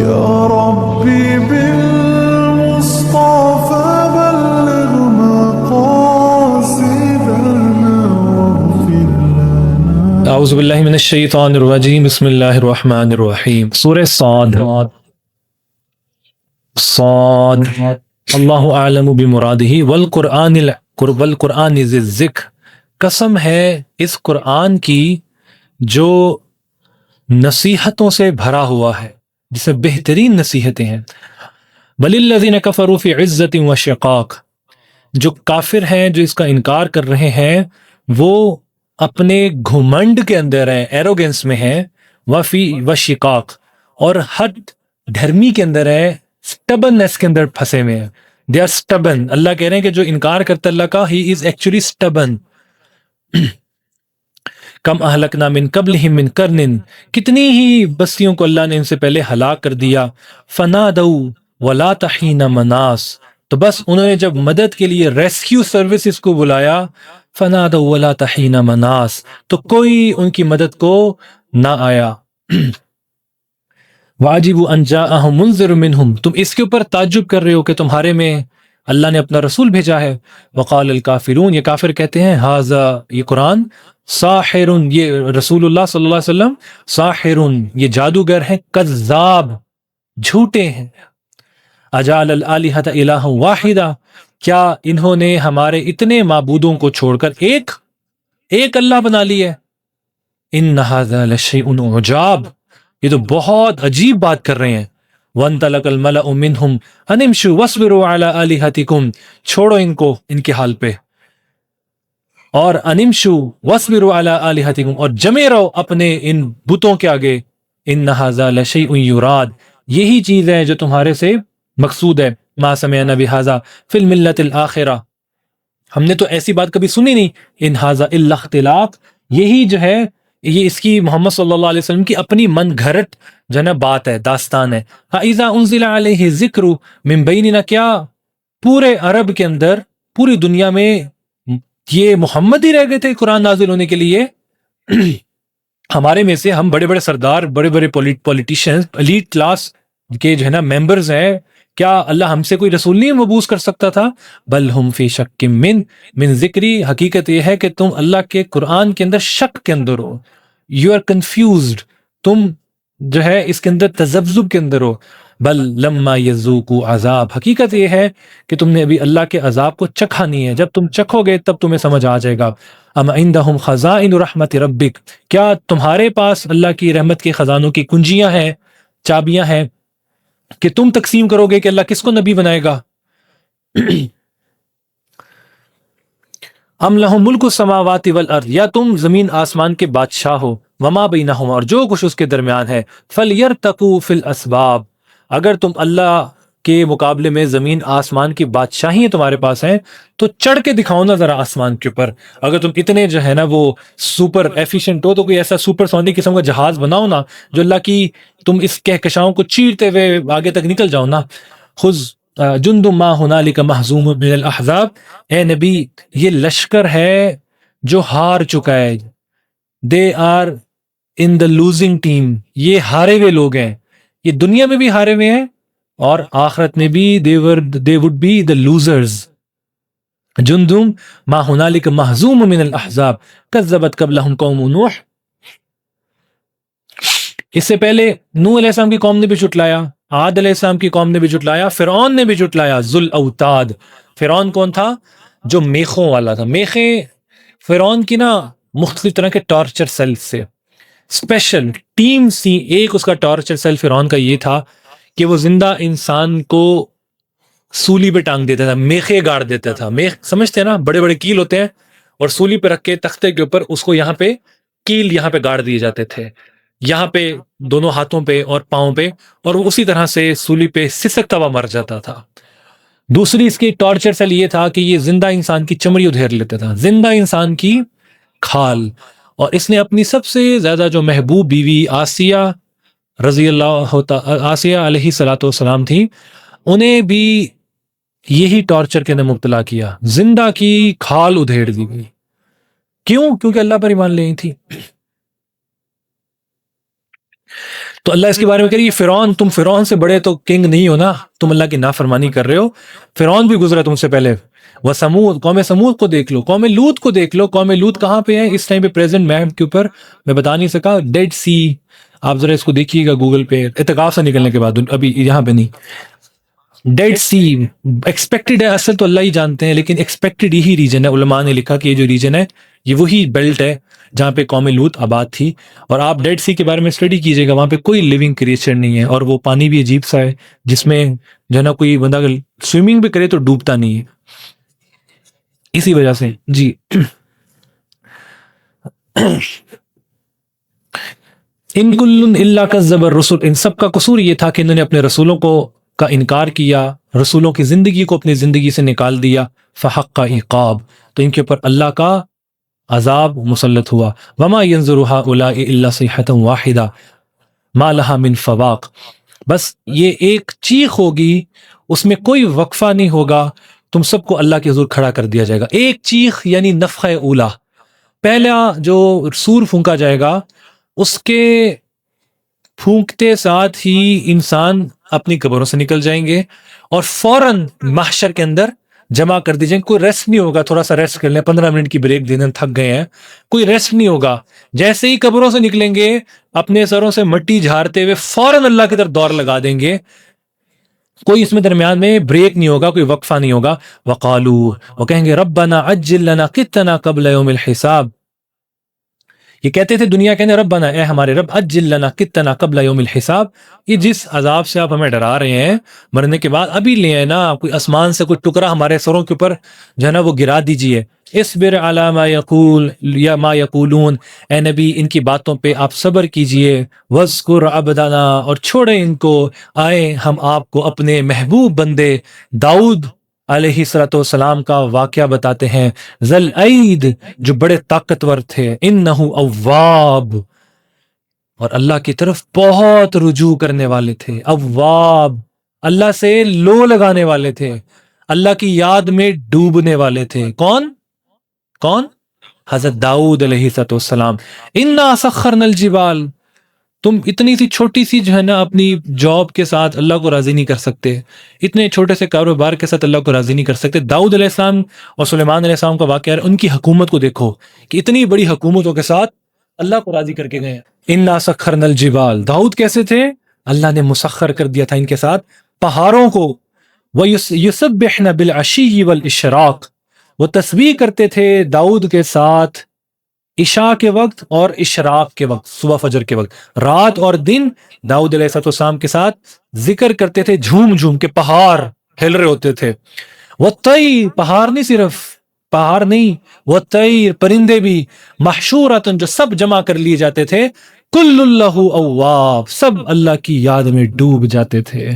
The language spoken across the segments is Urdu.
يا ربي بالمصطفى بلغ مقاصدنا واغفر لنا. اعوذ باللہ من الشیطان الرجیم، بسم اللہ الرحمن الرحیم۔ سورہ صاد اللہ اعلم بمرادہ والقرآن ذی الذکر، قسم ہے اس قرآن کی جو نصیحتوں سے بھرا ہوا ہے، جس میں بہترین نصیحتیں ہیں۔ وَلِلَّذِينَ كَفَرُوا فِي عِزَّةٍ وَشِقَاقٍ، جو کافر ہیں، جو اس کا انکار کر رہے ہیں، وہ اپنے گھمنڈ کے اندر ہیں، ایروگنس میں ہیں، وشقاق، اور حد دھرمی کے اندر ہے، سٹبننس کے اندر پھنسے ہوئے ہیں۔ They are سٹبن۔ اللہ کہہ رہے ہیں کہ جو انکار کرتا اللہ کا، ہی از ایکچولی سٹبن۔ کم اہلکنا من قبلہم من قرن، کتنی ہی بستیوں کو اللہ نے ان سے پہلے ہلاک کر دیا۔ فنادوا ولا تحین مناص، تو بس انہوں نے جب مدد کے لیے ریسکیو سروسز کو بلایا، فنادوا ولا تحین مناص، تو کوئی ان کی مدد کو نہ آیا۔ واجبوا ان جاءہم منذر منہم، تم اس کے اوپر تعجب کر رہے ہو کہ تمہارے میں اللہ نے اپنا رسول بھیجا ہے۔ وقال الکافرون، یہ کافر کہتے ہیں، ھذا، یہ قرآن، ساحر، یہ رسول اللہ صلی اللہ علیہ وسلم، ساحر، یہ جادوگر ہیں، کذاب، جھوٹے ہیں۔ اجعل الالہۃ الہا واحدا، کیا انہوں نے ہمارے اتنے معبودوں کو چھوڑ کر ایک اللہ بنا لی ہے۔ ان ھذا لشیء عجاب، یہ تو بہت عجیب بات کر رہے ہیں۔ وانطلق الملأ منہم ان امشوا واصبروا علی الہتکم، چھوڑو ان کو ان کے حال پہ، اور ان امشوا واصبروا علی الہتکم، اور جمے رہو اپنے ان بتوں کے آگے۔ ان ھذا لشیء یراد، یہی چیز ہے جو تمہارے سے مقصود ہے۔ ما سمعنا بھذا فی الملۃ الآخرہ، ہم نے تو ایسی بات کبھی سنی نہیں۔ ان ھذا الا اختلاق، یہی جو ہے یہ اس کی محمد صلی اللہ علیہ وسلم کی اپنی من گھڑت جو ہے نا بات ہے، داستان ہے۔ اذا انزل علیہ ذکر من بیننا، کیا پورے عرب کے اندر، پوری دنیا میں یہ محمد ہی رہ گئے تھے قرآن نازل ہونے کے لیے؟ ہمارے میں سے ہم بڑے بڑے سردار، بڑے بڑے پولیٹیشینز، ایلیٹ کلاس کے جو ہے نا ممبرز ہیں، کیا اللہ ہم سے کوئی رسول نہیں مبعوث کر سکتا تھا؟ بل ہم فی شک من ذکری، حقیقت یہ ہے کہ تم اللہ کے قرآن کے اندر شک کے اندر ہو، یو آر کنفیوزڈ، تم جو ہے اس کے اندر تذبذب کے اندر ہو۔ بل لما یذوقوا عذاب، حقیقت یہ ہے کہ تم نے ابھی اللہ کے عذاب کو چکھا نہیں ہے، جب تم چکھو گے تب تمہیں سمجھ آ جائے گا۔ ام عندہم خزائن رحمت ربک، کیا تمہارے پاس اللہ کی رحمت کے خزانوں کی کنجیاں ہیں، چابیاں ہیں کہ تم تقسیم کرو گے کہ اللہ کس کو نبی بنائے گا؟ ام لہم ملک السماوات والارض، یا تم زمین آسمان کے بادشاہ ہو، وما بینہما، اور جو کچھ اس کے درمیان ہے، فلیرتقوا فی الاسباب، اگر تم اللہ کے مقابلے میں زمین آسمان کی بادشاہی تمہارے پاس ہیں تو چڑھ کے دکھاؤ نا ذرا آسمان کے اوپر۔ اگر تم اتنے جو ہے نا وہ سپر ایفیشینٹ ہو تو کوئی ایسا سپر سونک قسم کا جہاز بناؤ نا جو اللہ کی، تم اس کہکشاؤں کو چیرتے ہوئے آگے تک نکل جاؤ نا۔ خذ جند ما ہنالک مہزوم من الاحزاب، اے نبی یہ لشکر ہے جو ہار چکا ہے، they are in the losing team, یہ ہارے ہوئے لوگ ہیں، یہ دنیا میں بھی ہارے ہوئے ہیں اور آخرت میں بھی they would be the losers۔ جندم ما ہنالک مہزوم من الاحزاب کذبت قبلہم قوم نوح، اس سے پہلے نوح علیہ السلام کی قوم نے بھی جھٹلایا، عاد علیہ السلام کی قوم نے بھی جھٹلایا، فرعون نے بھی جھٹلایا۔ ذو الاوتاد، فرعون کون تھا؟ جو میخوں والا تھا۔ میخیں فرعون کی نا مختلف طرح کے ٹارچر سیل سے اسپیشل ٹیم سی، ایک اس کا ٹارچر سیل فرعون کا یہ تھا کہ وہ زندہ انسان کو سولی پہ ٹانگ دیتا تھا، میخے گاڑ دیتا تھا۔ میخ سمجھتے ہیں نا، بڑے بڑے کیل ہوتے ہیں اور سولی پہ رکھ کے تختے کے اوپر اس کو یہاں پہ کیل یہاں پہ گاڑ دیے جاتے تھے، یہاں پہ دونوں ہاتھوں پہ اور پاؤں پہ، اور وہ اسی طرح سے سولی پہ سسکتا ہوا مر جاتا تھا۔ دوسری اس کی ٹارچر سیل یہ تھا کہ یہ زندہ انسان کی چمڑی ادھیر لیتا تھا، زندہ انسان کی کھال، اور اس نے اپنی سب سے زیادہ جو محبوب بیوی آسیہ رضی اللہ آسیہ علیہ الصلوۃ والسلام تھی، انہیں بھی یہی ٹارچر کے اندر مبتلا کیا، زندہ کی کھال ادھیڑ دی گئی۔ کیوں؟ کیونکہ اللہ پر ایمان لے تھی۔ تو اللہ اس کے بارے میں کہہ رہی ہے فرعون، تم فرعون سے بڑے تو کنگ نہیں ہو نا، تم اللہ کی نافرمانی کر رہے ہو، فرعون بھی گزرا تم سے پہلے۔ وہ سمود، قوم سمود کو دیکھ لو، قوم لوط کو دیکھ لو، قوم لوط کہاں پہ ہے اس ٹائم پہ پریزنٹ میپ کے اوپر، میں بتا نہیں سکا، ڈیڈ سی، آپ ذرا اس کو دیکھیے گا گوگل پہ اعتکاف سے نکلنے کے بعد، ابھی یہاں پہ نہیں، ڈیڈ سی ایکسپیکٹڈ ہے، اصل تو اللہ ہی جانتے ہیں، لیکن ایکسپیکٹڈ یہی ریجن ہے، علماء نے لکھا کہ یہ جو ریجن ہے یہ وہی بیلٹ ہے جہاں پہ قوم لوط آباد تھی۔ اور آپ ڈیڈ سی کے بارے میں اسٹڈی کیجیے گا، وہاں پہ کوئی لیونگ کریچر نہیں ہے، اور وہ پانی بھی عجیب سا ہے جس میں جو ہے نا کوئی بندہ اگر سوئمنگ بھی کرے تو ڈوبتا نہیں ہے، اسی وجہ سے۔ جی ان کل الا کذب الرسل، ان سب کا قصور یہ تھا کہ انہوں نے اپنے رسولوں کو کا انکار کیا، رسولوں کی زندگی کو اپنی زندگی سے نکال دیا، فحق عقاب، تو ان کے اوپر اللہ کا عذاب مسلط ہوا۔ وما ينظر هؤلاء الا صيحة واحدة ما لها من فواق، بس یہ ایک چیخ ہوگی، اس میں کوئی وقفہ نہیں ہوگا، تم سب کو اللہ کے حضور کھڑا کر دیا جائے گا۔ ایک چیخ یعنی نفخہ اولا، پہلا جو سور پھونکا جائے گا، اس کے پھونکتے ساتھ ہی انسان اپنی قبروں سے نکل جائیں گے اور فوراً محشر کے اندر جمع کر دی جائیں گے، کوئی ریسٹ نہیں ہوگا، تھوڑا سا ریسٹ کر لیں، 15 منٹ کی بریک دینے تھک گئے ہیں، کوئی ریسٹ نہیں ہوگا، جیسے ہی قبروں سے نکلیں گے اپنے سروں سے مٹی جھاڑتے ہوئے فوراً اللہ کی طرف دور لگا دیں گے، کوئی اس میں درمیان میں بریک نہیں ہوگا، کوئی وقفہ نہیں ہوگا۔ وقالو، وہ کہیں گے ربنا عجل لنا قطنا قبل یوم الحساب، یہ کہتے تھے دنیا کہنے ربنا، اے ہمارے رب، عجل لنا قطنا قبل یوم الحساب، یہ جس عذاب سے آپ ہمیں ڈرا رہے ہیں مرنے کے بعد، ابھی لے آئے نا، کوئی آسمان سے کوئی ٹکڑا ہمارے سروں کے اوپر جو ہے نا وہ گرا دیجئے۔ اصبر علی ما یقول یا ما یقولون، اے نبی ان کی باتوں پہ آپ صبر کیجئے، واذکر عبدنا، اور چھوڑیں ان کو، آئے ہم آپ کو اپنے محبوب بندے داؤد علیہ السلام کا واقعہ بتاتے ہیں، ذل عید، جو بڑے طاقتور تھے، انہ اواب، اور اللہ کی طرف بہت رجوع کرنے والے تھے، اواب، اللہ سے لو لگانے والے تھے، اللہ کی یاد میں ڈوبنے والے تھے۔ کون کون؟ حضرت داؤد علیہ السلام۔ انا سخرنا الجبال، تم اتنی سی چھوٹی سی جو ہے نا اپنی جاب کے ساتھ اللہ کو راضی نہیں کر سکتے، اتنے چھوٹے سے کاروبار کے ساتھ اللہ کو راضی نہیں کر سکتے۔ داؤد علیہ السلام اور سلیمان علیہ السلام کا واقعہ ہے، ان کی حکومت کو دیکھو کہ اتنی بڑی حکومتوں کے ساتھ اللہ کو راضی کر کے گئے۔ انا سخرنا الجبال، داؤد کیسے تھے؟ اللہ نے مسخر کر دیا تھا ان کے ساتھ پہاڑوں کو، وَيُسَبِّحْنَ بِالْعَشِيِّ وَالْإِشْرَاقِ، وہ تسبیح کرتے تھے داؤد کے ساتھ عشاء کے وقت اور اشراق کے وقت، صبح فجر کے وقت، رات اور دن داؤد علیہ السلام کے ساتھ ذکر کرتے تھے، جھوم جھوم کے، پہاڑ ہل رہے ہوتے تھے۔ وَالطَّيْرِ، پہاڑ نہیں، صرف پہاڑ نہیں، وَالطَّيْرِ، پرندے بھی، مَحْشُورَةٌ، جو سب جمع کر لیے جاتے تھے، کُلُّ لَهُ أَوَّابٌ، سب اللہ کی یاد میں ڈوب جاتے تھے۔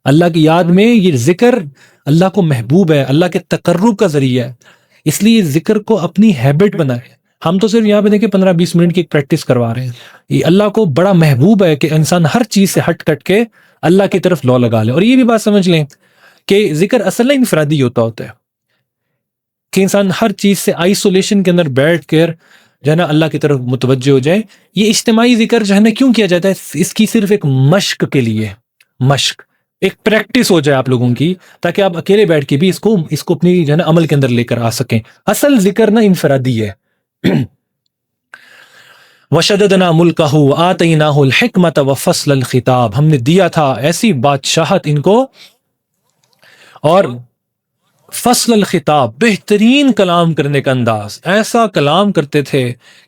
اللہ کی یاد میں یہ ذکر اللہ کو محبوب ہے، اللہ کے تقرب کا ذریعہ ہے، اس لیے ذکر کو اپنی ہیبٹ بنائے۔ ہم تو صرف یہاں پہ دیکھیں 15-20 منٹ کی ایک پریکٹس کروا رہے ہیں، یہ اللہ کو بڑا محبوب ہے کہ انسان ہر چیز سے ہٹ کٹ کے اللہ کی طرف لو لگا لے۔ اور یہ بھی بات سمجھ لیں کہ ذکر اصل میں انفرادی ہوتا ہے، کہ انسان ہر چیز سے آئسولیشن کے اندر بیٹھ کر جو ہے نا اللہ کی طرف متوجہ ہو جائے۔ یہ اجتماعی ذکر جو ہے نا کیوں کیا جاتا ہے؟ اس کی صرف ایک مشق کے لیے، مشق، ایک پریکٹس ہو جائے آپ لوگوں کی، تاکہ آپ اکیلے بیٹھ کے بھی اس کو اپنی جو ہے نا عمل کے اندر لے کر آ سکیں۔ اصل ذکر نا انفرادی ہے۔ وَشَدَدْنَا مُلْكَهُ وَآتَيْنَاهُ الْحِكْمَةَ وَفَصْلَ الْخِطَابِ، ہم نے دیا تھا ایسی بادشاہت ان کو اور فصل الخطاب، بہترین کلام کرنے کا انداز، ایسا کلام کرتے تھے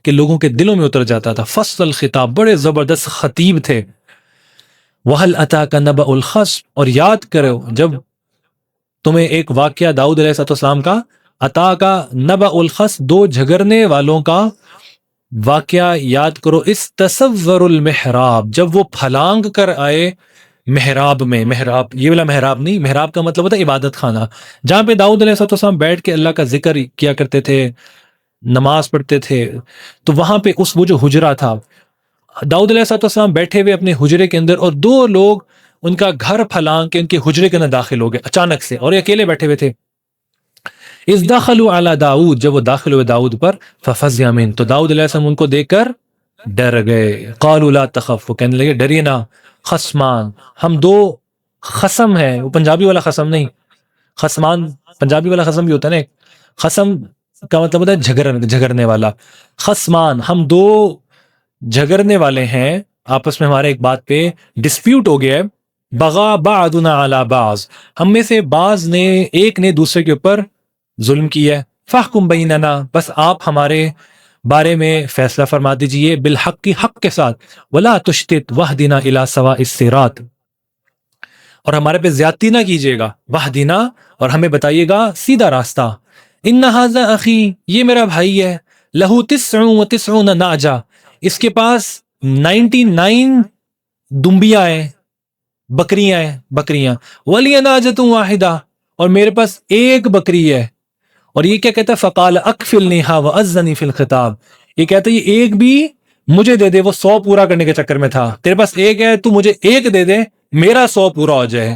کہ لوگوں کے دلوں میں اتر جاتا تھا۔ فصل الخطاب، بڑے زبردست خطیب تھے۔ وَهَلْ أَتَاكَ نَبَأُ الْخَصْمِ، اور یاد کرو جب تمہیں ایک واقعہ داؤد علیہ السلام کا، عطا کا نبأ الخصم، دو جھگڑنے والوں کا واقعہ یاد کرو۔ اس تصور المحراب، جب وہ پھلانگ کر آئے محراب میں، محراب یہ والا محراب نہیں، محراب کا مطلب ہوتا ہے عبادت خانہ، جہاں پہ داؤد علیہ السلام بیٹھ کے اللہ کا ذکر کیا کرتے تھے، نماز پڑھتے تھے، تو وہاں پہ وہ جو حجرہ تھا، داؤد علیہ السلام بیٹھے ہوئے اپنے حجرے کے اندر، اور دو لوگ ان کا گھر پھلانگ کے ان کے حجرے کے اندر داخل ہو گئے اچانک سے، اور یہ اکیلے بیٹھے ہوئے تھے۔ اذ دخلوا علی داؤد، جب وہ داخل ہوئے داؤد پر، ففزع منہ، تو داؤد علیہ السلام ان کو دیکھ کر ڈر گئے. قالوا لا تخف, وہ کہنے لگے ڈریے نہ. خصمان, ہم دو خصم ہیں, وہ پنجابی والا خصم نہیں, خصمان پنجابی والا خصم بھی ہوتا ہے نا, خصم کا مطلب ہوتا ہے جھگڑنے والا. خصمان, ہم دو جھگڑنے والے ہیں آپس میں, ہمارے ایک بات پہ ڈسپیوٹ ہو گیا ہے. بغا بعضنا علی بعض, ہم میں سے بعض نے, ایک نے دوسرے کے اوپر ظلم کیا ہے. فاحکم بیننا, بس آپ ہمارے بارے میں فیصلہ فرما دیجئے, بالحق کی حق کے ساتھ. ولا تشتت واہدنا الی سواء الصراط, اور ہمارے پہ زیادتی نہ کیجیے گا. واہدنا, اور ہمیں بتائیے گا سیدھا راستہ. ان ھذا اخی, یہ میرا بھائی ہے. لہ 99 نعجہ, اس کے پاس 99 دمبیاں ہیں, بکریاں ہیں, بکریاں. ولی نعجۃ واحدہ, اور میرے پاس ایک بکری ہے. اور یہ کیا کہتا ہے؟ فقال اکفلنیھا واذنی فی الخطاب, یہ کہتا ہے یہ ایک بھی مجھے دے دے, وہ 100 پورا کرنے کے چکر میں تھا. تیرے پاس ایک ہے, تو مجھے ایک دے دے, میرا 100 پورا ہو جائے.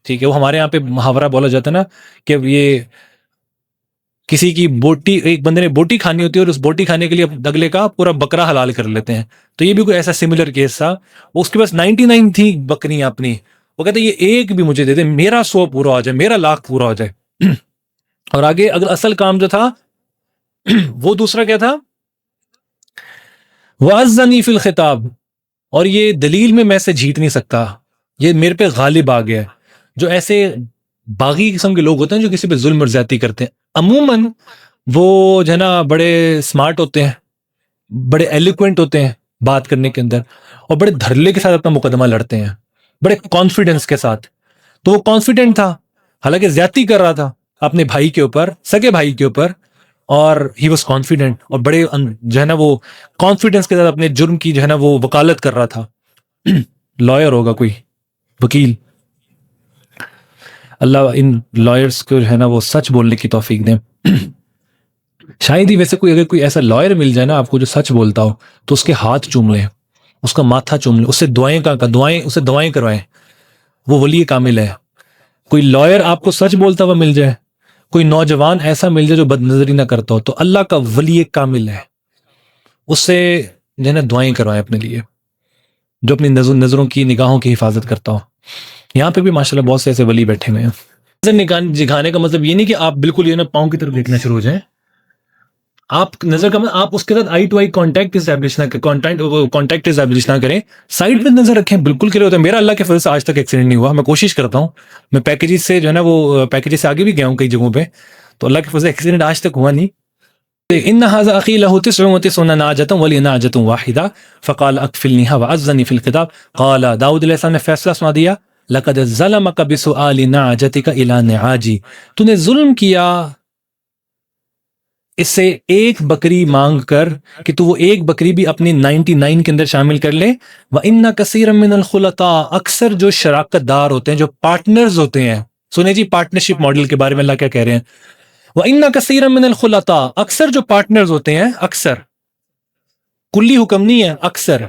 ٹھیک ہے, وہ ہمارے یہاں پہ محاورہ بولا جاتا ہے نا کہ یہ کسی کی بوٹی, ایک بندے نے بوٹی کھانی ہوتی ہے اور اس بوٹی کھانے کے لیے اگلے کا پورا بکرا حلال کر لیتے ہیں. تو یہ بھی کوئی ایسا سملر کیس تھا. اس کے پاس 99 تھی بکریاں اپنی, وہ کہتے یہ ایک بھی مجھے دے دے, میرا 100 پورا ہو جائے, میرا 1,00,000 پورا ہو جائے. اور آگے اگر اصل کام جو تھا وہ دوسرا کیا تھا؟ وَأَذَّنِي فِي الْخِطَابِ, اور یہ دلیل میں سے جیت نہیں سکتا, یہ میرے پہ غالب آ گیا ہے. جو ایسے باغی قسم کے لوگ ہوتے ہیں جو کسی پہ ظلم اور زیادتی کرتے ہیں, عموماً وہ جو ہے نا بڑے سمارٹ ہوتے ہیں, بڑے ایلیکوینٹ ہوتے ہیں بات کرنے کے اندر, اور بڑے دھرلے کے ساتھ اپنا مقدمہ لڑتے ہیں, بڑے کانفیڈنس کے ساتھ. تو وہ کانفیڈنٹ تھا, حالانکہ زیادتی کر رہا تھا اپنے بھائی کے اوپر, سگے بھائی کے اوپر, اور ہی واز کانفیڈنٹ, اور بڑے جو ہے نا وہ کانفیڈنس کے ساتھ اپنے جرم کی جو ہے نا وہ وکالت کر رہا تھا. لائر ہوگا کوئی, وکیل. اللہ ان لائرس کو جو ہے نا وہ سچ بولنے کی توفیق دیں. شاید ہی ویسے کوئی, اگر کوئی ایسا لائر مل جائے نا آپ کو جو سچ بولتا ہو, تو اس کے ہاتھ چوم لیں, اس کا ماتھا چوم لیں, اس سے دعائیں کروائیں, وہ ولی کامل ہے. کوئی لائر آپ کو سچ بولتا ہوا مل جائے, کوئی نوجوان ایسا مل جائے جو بد نظری نہ کرتا ہو, تو اللہ کا ولی کامل ہے, اس سے جو ہے نا دعائیں کروائیں اپنے لیے, جو اپنی نظروں کی, نگاہوں کی حفاظت کرتا ہو. یہاں پہ بھی ماشاءاللہ بہت سے ایسے ولی بیٹھے ہوئے ہیں. نظر جگانے کا مطلب یہ نہیں کہ آپ بالکل یہ نا پاؤں کی طرف دیکھنا شروع ہو جائیں. آپ نظر کا آپ اس کے ساتھ آئی ٹو آئی کانٹیکٹ اسٹیبلش نہ کریں, سائڈ پہ نظر رکھیں. بالکل کلیئر ہوتا ہے. میرا اللہ کے فضل سے آج تک ایکسیڈنٹ نہیں ہوا, میں کوشش کرتا ہوں, میں پیکیجز سے جو ہے نا وہ پیکیجز سے آگے بھی گیا ہوں کئی جگہوں پہ, تو اللہ کے فضل سے ایکسیڈنٹ آج تک ہوا نہیں. ان ھذا اخی لہ 99 نعجۃ ولی نعجۃ واحدہ فقال اکفلنیھا واذنی فی الخطاب. قال داؤد علیہ السلام نے فیصلہ سنا دیا, لقد ظلمک بسؤال نعجتک الی نعاجی, تو نے ظلم کیا اس سے ایک بکری مانگ کر کہ تو وہ ایک بکری بھی اپنی 99 کے اندر شامل کر لے. وَإِنَّ كَثِيرًا مِّنَ الْخُلَطَاءِ, اکثر جو شراکت دار ہوتے ہیں, جو پارٹنرز ہوتے ہیں, سنیں جی پارٹنرشپ ماڈل کے بارے میں اللہ کیا کہہ رہے ہیں. وَإِنَّ كَثِيرًا مِّنَ الْخُلَطَاءِ, اکثر جو پارٹنرز ہوتے ہیں, اکثر کلی حکم نہیں ہے, اکثر.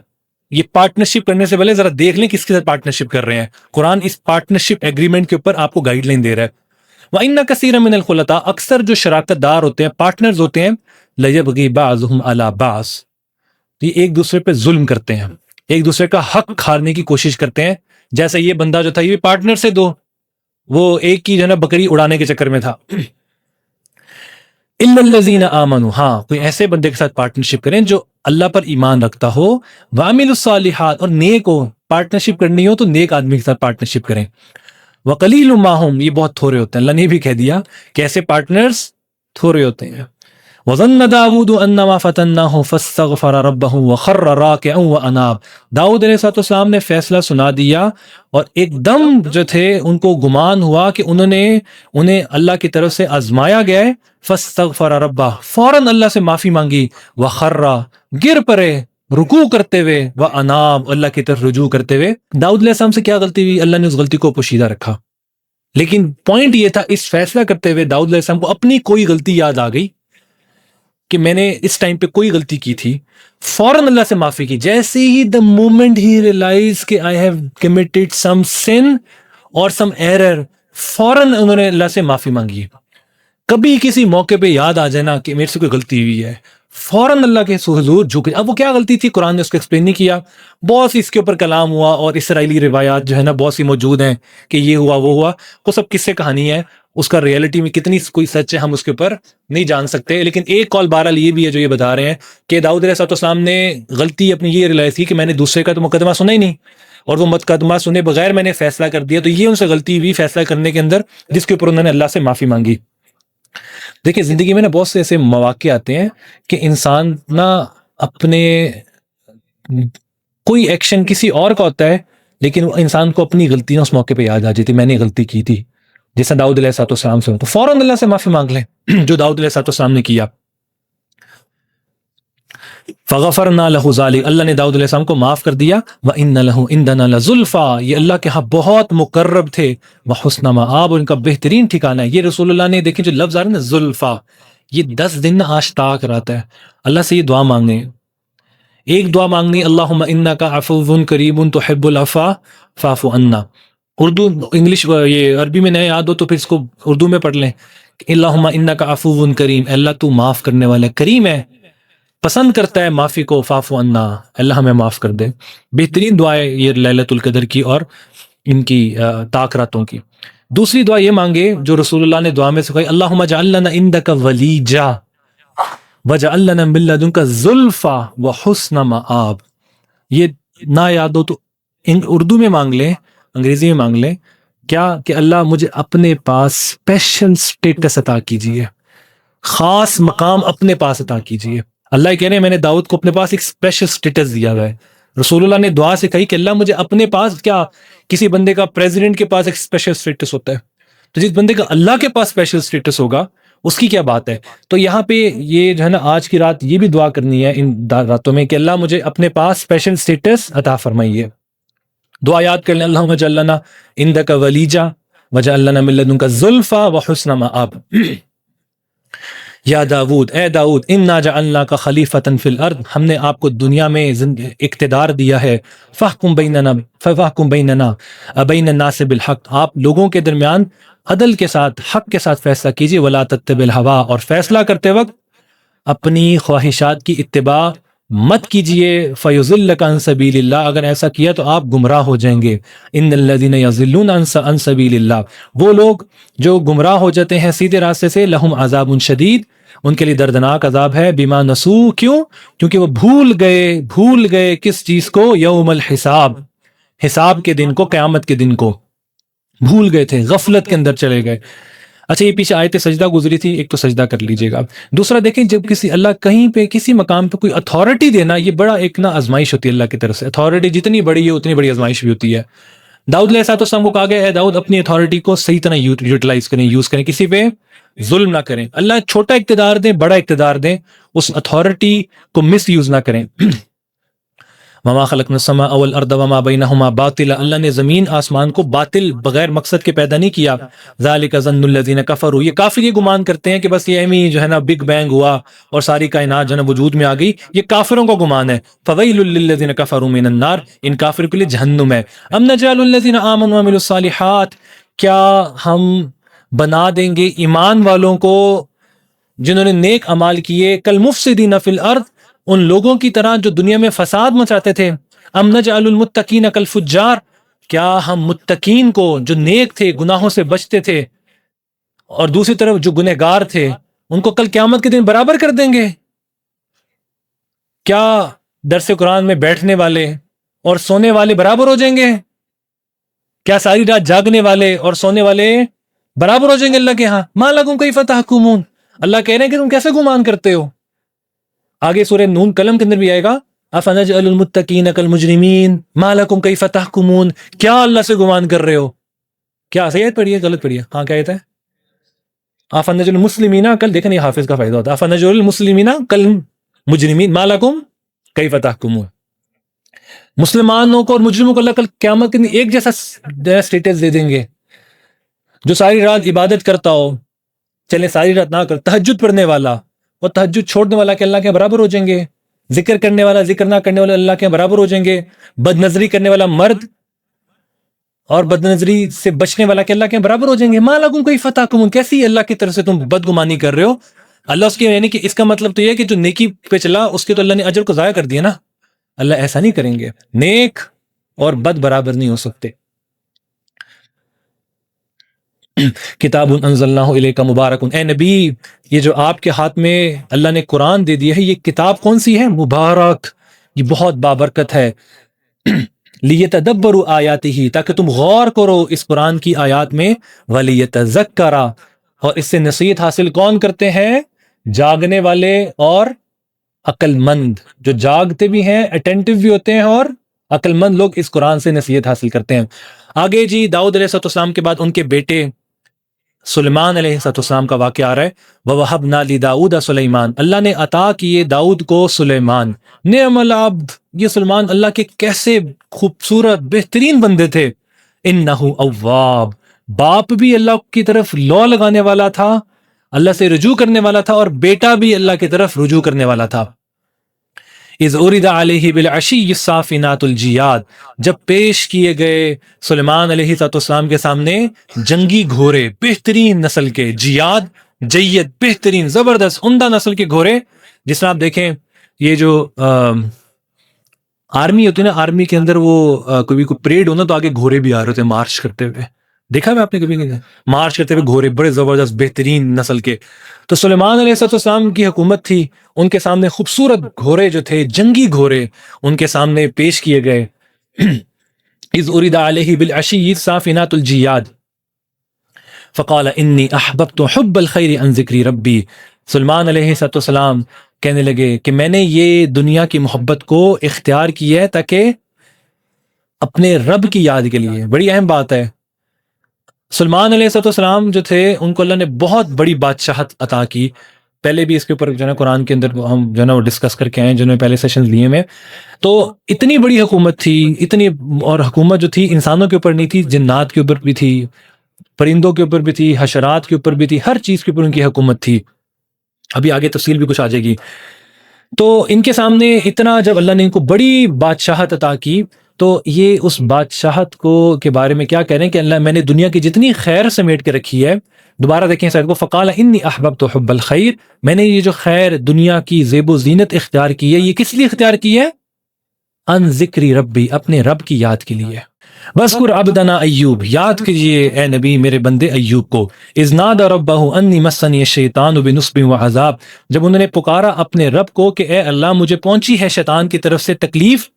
یہ پارٹنرشپ کرنے سے پہلے ذرا دیکھ لیں کس کے ساتھ پارٹنرشپ کر رہے ہیں. قرآن اس پارٹنرشپ ایگریمنٹ کے اوپر آپ کو گائیڈ لائن دے رہا ہے. وَإِنَّ كَثِيرًا مِّنَ الْخُلَطَاءِ, اکثر جو شراکت دار ہوتے ہیں, پارٹنرز ہوتے ہیں, لَيَبْغِي بَعْضُهُمْ عَلَى بَعْضٍ, یہ ایک دوسرے پہ ظلم کرتے ہیں, ایک دوسرے کا حق کھانے کی کوشش کرتے ہیں. جیسا یہ بندہ جو تھا, یہ پارٹنر سے دو, وہ ایک کی جو ہے نا بکری اڑانے کے چکر میں تھا. إِلَّا الَّذِينَ آمَنُوا, ہاں کوئی ایسے بندے کے ساتھ پارٹنرشپ کریں جو اللہ پر ایمان رکھتا ہو. وَعَمِلُوا الصَّالِحَاتِ, اور نیک ہو, پارٹنرشپ کرنی ہو تو نیک آدمی کے ساتھ پارٹنرشپ کریں. وَقَلِيلٌ مَّا هُمْ, یہ بہت تھوڑے ہوتے ہیں. اللہ نے بھی کہہ دیا کہ ایسے پارٹنرز تھوڑے ہوتے ہیں. وَظَنَّ دَاوُودُ أَنَّمَا فَتَنَّاهُ فَاسْتَغْفَرَ رَبَّهُ وَخَرَّ رَاكِعًا وَأَنَابَ, داؤد علیہ السلام نے فیصلہ سنا دیا, اور ایک دم جو تھے ان کو گمان ہوا کہ انہیں اللہ کی طرف سے آزمایا گیا ہے. فَاسْتَغْفَرَ رَبَّهُ, فوراً اللہ سے معافی مانگی. وَخَرَّ, گر پڑے, رکوع کرتے ہوئے. وَأَنَابَ, اللہ کی طرف رجوع کرتے ہوئے. داؤد علیہ السلام سے کیا غلطی ہوئی؟ اللہ نے اس غلطی کو پوشیدہ رکھا. لیکن پوائنٹ یہ تھا, اس فیصلہ کرتے ہوئے داؤد علیہ السلام کو اپنی کوئی غلطی یاد آ گئی کہ میں نے اس ٹائم پہ کوئی غلطی کی تھی. فوراً اللہ سے معافی کی. جیسے ہی the moment he realized کہ I have committed some sin اور some error, فوراً انہوں نے اللہ سے معافی مانگی. کبھی کسی موقع پہ یاد آ جائے نا کہ میرے سے کوئی غلطی ہوئی ہے, فوراً اللہ کے حضور جھک. اب وہ کیا غلطی تھی؟ قرآن نے اس کو ایکسپلین نہیں کیا. بہت سی اس کے اوپر کلام ہوا اور اسرائیلی روایات جو ہے نا بہت سی موجود ہیں کہ یہ ہوا وہ ہوا. وہ سب کس سے کہانی ہے، اس کا ریئلٹی میں کتنی کوئی سچ ہے ہم اس کے اوپر نہیں جان سکتے. لیکن ایک قول بہرحال یہ بھی ہے جو یہ بتا رہے ہیں کہ داؤد علیہ السلام نے غلطی اپنی یہ ریلائز کی کہ میں نے دوسرے کا تو مقدمہ سنا ہی نہیں، اور وہ مقدمہ سنے بغیر میں نے فیصلہ کر دیا. تو یہ ان سے غلطی ہوئی فیصلہ کرنے کے اندر، جس کے اوپر انہوں نے اللہ سے معافی مانگی. دیکھیں زندگی میں نا بہت سے ایسے مواقع آتے ہیں کہ انسان نا اپنے کوئی ایکشن کسی اور کا ہوتا ہے لیکن وہ انسان کو اپنی غلطیاں اس موقع پہ یاد آ جاتی، میں نے غلطی کی تھی. جیسا داؤد علیہ السلام سے ہو تو فوراً اللہ سے معافی مانگ لیں جو داؤد علیہ السلام نے کیا. فغفرنا له ذلك، اللہ نے داؤد علیہ السلام کو معاف کر دیا. وَإِنَّ لَهُ عِندَنَا لَزُلْفَىٰ، یہ اللہ کے ہاں بہت مقرب تھے. وَحُسْنَ مآب، ان کا بہترین ٹھکانہ ہے. یہ رسول اللہ نے دیکھیں جو لفظ آ رہا ہے نا زلفا، یہ 10 دن آشتا کراتا ہے. اللہ سے یہ دعا مانگنے، ایک دعا مانگنی اللہم انکا عفو کریم تحب العفو فاعف عنا. اردو انگلش یہ عربی میں نئے یاد ہو تو پھر اس کو اردو میں پڑھ لیں. اللہم انکا عفو کریم، اللہ تو معاف کرنے والا کریم ہے، پسند کرتا ہے معافی کو. فاعف عنا، اللہ ہمیں معاف کر دے. بہترین دعا ہے یہ لیلۃ القدر کی اور ان کی تاکراتوں کی. دوسری دعا یہ مانگے جو رسول اللہ نے دعا میں سکھائی، اللہم اجعل لنا عندک ولیجا وجعل لنا من لدنک زلفا وحسن مآب. یہ نہ یاد ہو تو اردو میں مانگ لیں، انگریزی میں مانگ لیں. کیا کہ اللہ مجھے اپنے پاس اسپیشل سٹیٹس عطا کیجیے، خاص مقام اپنے پاس عطا کیجیے. اللہ کہہ رہے ہیں میں نے داؤد کو اپنے پاس ایک اسپیشل سٹیٹس دیا ہوا ہے. رسول اللہ نے دعا سے کہی کہ اللہ مجھے اپنے پاس، کیا کسی بندے کا پریزیڈنٹ کے پاس ایک اسپیشل سٹیٹس ہوتا ہے، تو جس بندے کا اللہ کے پاس اسپیشل سٹیٹس ہوگا اس کی کیا بات ہے. تو یہاں پہ یہ جو ہے نا آج کی رات یہ بھی دعا کرنی ہے ان راتوں میں کہ اللہ مجھے اپنے پاس اسپیشل سٹیٹس عطا فرمائیے. دعا یاد کر لیں، اللہم اجعل لنا عندک ولیجا وجعل لنا من لدنک زلفا وحسن مآب. یا داود، اے داود، انا جعلناک خلیفۃ فی الارض، ہم نے آپ کو دنیا میں اقتدار دیا ہے. فاحکم بیننا بین الناس بالحق، آپ لوگوں کے درمیان عدل کے ساتھ حق کے ساتھ فیصلہ کیجیے. ولا تتبع الہوا، اور فیصلہ کرتے وقت اپنی خواہشات کی اتباع مت کیجیے. فیضلک عن سبیل اللہ، اگر ایسا کیا تو آپ گمراہ ہو جائیں گے. ان الذین یضلون عن سبیل اللہ، وہ لوگ جو گمراہ ہو جاتے ہیں سیدھے راستے سے، لہم عذاب شدید، ان کے لیے دردناک عذاب ہے. بما نسو، کیوں؟ کیونکہ وہ بھول گئے کس چیز کو؟ یوم الحساب، حساب کے دن کو، قیامت کے دن کو بھول گئے تھے، غفلت کے اندر چلے گئے. اچھا یہ پیچھے آیت سجدہ گزری تھی، ایک تو سجدہ کر لیجئے گا. دوسرا دیکھیں جب کسی اللہ کہیں پہ کسی مقام پہ کوئی اتھارٹی دینا، یہ بڑا ایک نا آزمائش ہوتی ہے اللہ کی طرف سے. اتھارٹی جتنی بڑی ہے اتنی بڑی آزمائش بھی ہوتی ہے. داؤد علیہ السلام کو کہا گیا ہے داؤد اپنی اتھارٹی کو صحیح طرح یوٹیلائز کریں، یوز کریں، کسی پہ ظلم نہ کریں. اللہ چھوٹا اقتدار دیں، بڑا اقتدار دیں، اس اتھارٹی کو مس یوز نہ کریں. وما خلقنا السماء والارض وما بينهما باطلا، اللہ نے زمین آسمان کو باطل بغیر مقصد کے پیدا نہیں کیا. ذالک ظن الذین کفروا، یہ کافر یہ گمان کرتے ہیں کہ بس یہ ایمی جو ہے نا بگ بینگ ہوا اور ساری کائنات جو ہے نا وجود میں آ گئی، یہ کافروں کا گمان ہے. فویل للذین کفروا من النار، ان کافروں کے لیے جہنم ہے. ام نجعل الذین آمنوا وعملوا الصالحات، کیا ہم بنا دیں گے ایمان والوں کو جنہوں نے نیک اعمال کیے، کالمفسدین فی الارض، ان لوگوں کی طرح جو دنیا میں فساد مچاتے تھے. ام نجعل المتقین کالفجار، کیا ہم متقین کو جو نیک تھے، گناہوں سے بچتے تھے، اور دوسری طرف جو گنہگار تھے ان کو کل قیامت کے دن برابر کر دیں گے؟ کیا درس قرآن میں بیٹھنے والے اور سونے والے برابر ہو جائیں گے؟ کیا ساری رات جاگنے والے اور سونے والے برابر ہو جائیں گے اللہ کے ہاں؟ ما لکم کیف تحکمون، اللہ کہہ رہے ہیں کہ تم کیسے گمان کرتے ہو. آگے سورہ نون قلم کے اندر بھی آئے گا، افنجعل المتقین کالمجرمین ما لکم کیف تحکمون، کیا اللہ سے گمان کر رہے ہو؟ کیا صحیح پڑھیے غلط پڑھیے؟ ہاں کیا کہتا ہے؟ افنجعل المسلمین، کل دیکھیں یہ حافظ کا فائدہ ہوتا ہے، افنجعل المسلمین کالمجرمین ما لکم کیف تحکمون. مسلمانوں کو اور مجرموں کو اللہ کل قیامت کے دن ایک جیسا سٹیٹس دے دیں گے. جو ساری رات عبادت کرتا ہو، چلے ساری رات نہ کر، تہجد پڑھنے والا اور تہجد چھوڑنے والا کہ اللہ کے برابر ہو جائیں گے. ذکر کرنے والا ذکر نہ کرنے والا اللہ کے برابر ہو جائیں گے. بد نظری کرنے والا مرد اور بد نظری سے بچنے والا کہ اللہ کے برابر ہو جائیں گے. ما لکم کیف تحکمون، کیسی اللہ کی طرف سے تم بدگمانی کر رہے ہو؟ اللہ اس کے یعنی کہ اس کا مطلب تو یہ ہے کہ جو نیکی پہ چلا اس کے تو اللہ نے اجر کو ضائع کر دیا نا. اللہ ایسا نہیں کریں گے. نیک اور بد برابر نہیں ہو سکتے. کتاب انزلناہ الیک مبارک، اے نبی یہ جو آپ کے ہاتھ میں اللہ نے قرآن دے دیا ہے، یہ کتاب کون سی ہے؟ مبارک، یہ بہت بابرکت ہے. لیتدبروا آیاتہ، تاکہ تم غور کرو اس قرآن کی آیات میں. ولیتذکر، اور اس سے نصیحت حاصل کون کرتے ہیں؟ جاگنے والے اور عقل مند. جو جاگتے بھی ہیں، اٹینٹو بھی ہوتے ہیں، اور عقل مند لوگ اس قرآن سے نصیحت حاصل کرتے ہیں. آگے جی داؤد علیہ السلام کے بعد ان کے بیٹے سلیمان علیہ السلام کا واقعہ آ رہا ہے. وَوَهَبْنَا لِدَاؤُدَ سُلَيْمَانَ، اللہ نے عطا کیے داؤد کو سلیمان. نعم العبد، یہ سلیمان اللہ کے کیسے خوبصورت بہترین بندے تھے. اِنَّهُ اواب، باپ بھی اللہ کی طرف لو لگانے والا تھا، اللہ سے رجوع کرنے والا تھا، اور بیٹا بھی اللہ کی طرف رجوع کرنے والا تھا. اذ عرض علیہ بالعشی الصافنات الجیاد، جب پیش کیے گئے سلیمان علیہ السلام کے سامنے جنگی گھوڑے، بہترین نسل کے، جیاد جید، بہترین زبردست عمدہ نسل کے گھوڑے. جس میں آپ دیکھیں یہ جو آرمی ہوتی ہے نا، آرمی کے اندر وہ کبھی کوئی پریڈ ہونا تو آگے گھوڑے بھی آ رہے ہوتے ہیں مارچ کرتے ہوئے. دیکھا میں آپ نے کبھی مارچ کرتے ہوئے گھوڑے بڑے زبردست بہترین نسل کے. تو سلیمان علیہ السلام کی حکومت تھی، ان کے سامنے خوبصورت گھوڑے جو تھے، جنگی گھوڑے، ان کے سامنے پیش کیے گئے. اذ ارید علیہ بالعشی الصافنات الجیاد فقال انی احببت حب الخیر عن ذکر ربی. سلیمان علیہ السلام کہنے لگے کہ میں نے یہ دنیا کی محبت کو اختیار کی ہے تاکہ اپنے رب کی یاد کے لیے. بڑی اہم بات ہے. سلیمان علیہ السلام جو تھے ان کو اللہ نے بہت بڑی بادشاہت عطا کی. پہلے بھی اس کے اوپر جو ہے نا قرآن کے اندر ہم جو ہے نا وہ ڈسکس کر کے آئے ہیں، جنہوں نے پہلے سیشنز لیے میں. تو اتنی بڑی حکومت تھی، اتنی، اور حکومت جو تھی انسانوں کے اوپر نہیں تھی، جنات کے اوپر بھی تھی، پرندوں کے اوپر بھی تھی، حشرات کے اوپر بھی تھی، ہر چیز کے اوپر ان کی حکومت تھی. ابھی آگے تفصیل بھی کچھ آ جائے گی. تو ان کے سامنے اتنا جب اللہ نے ان کو بڑی بادشاہت عطا کی، تو یہ اس بادشاہت کو کے بارے میں کیا کہہ رہے ہیں کہ اللہ میں نے دنیا کی جتنی خیر سمیٹ کے رکھی ہے. دوبارہ دیکھیں سائد کو، فقال انی احببت حب الخیر، میں نے یہ جو خیر دنیا کی زیب و زینت اختیار کی ہے، یہ کس لیے اختیار کی ہے؟ ان ذکر ربی، اپنے رب کی یاد کے لیے. وَاذْكُرْ عَبْدَنَا ایوب، یاد کیجئے اے نبی میرے بندے ایوب کو. اذ نادى ربه انی مسنی الشیطان بنصب وعذاب، جب انہوں نے پکارا اپنے رب کو کہ اے اللہ مجھے پہنچی ہے شیطان کی طرف سے تکلیف.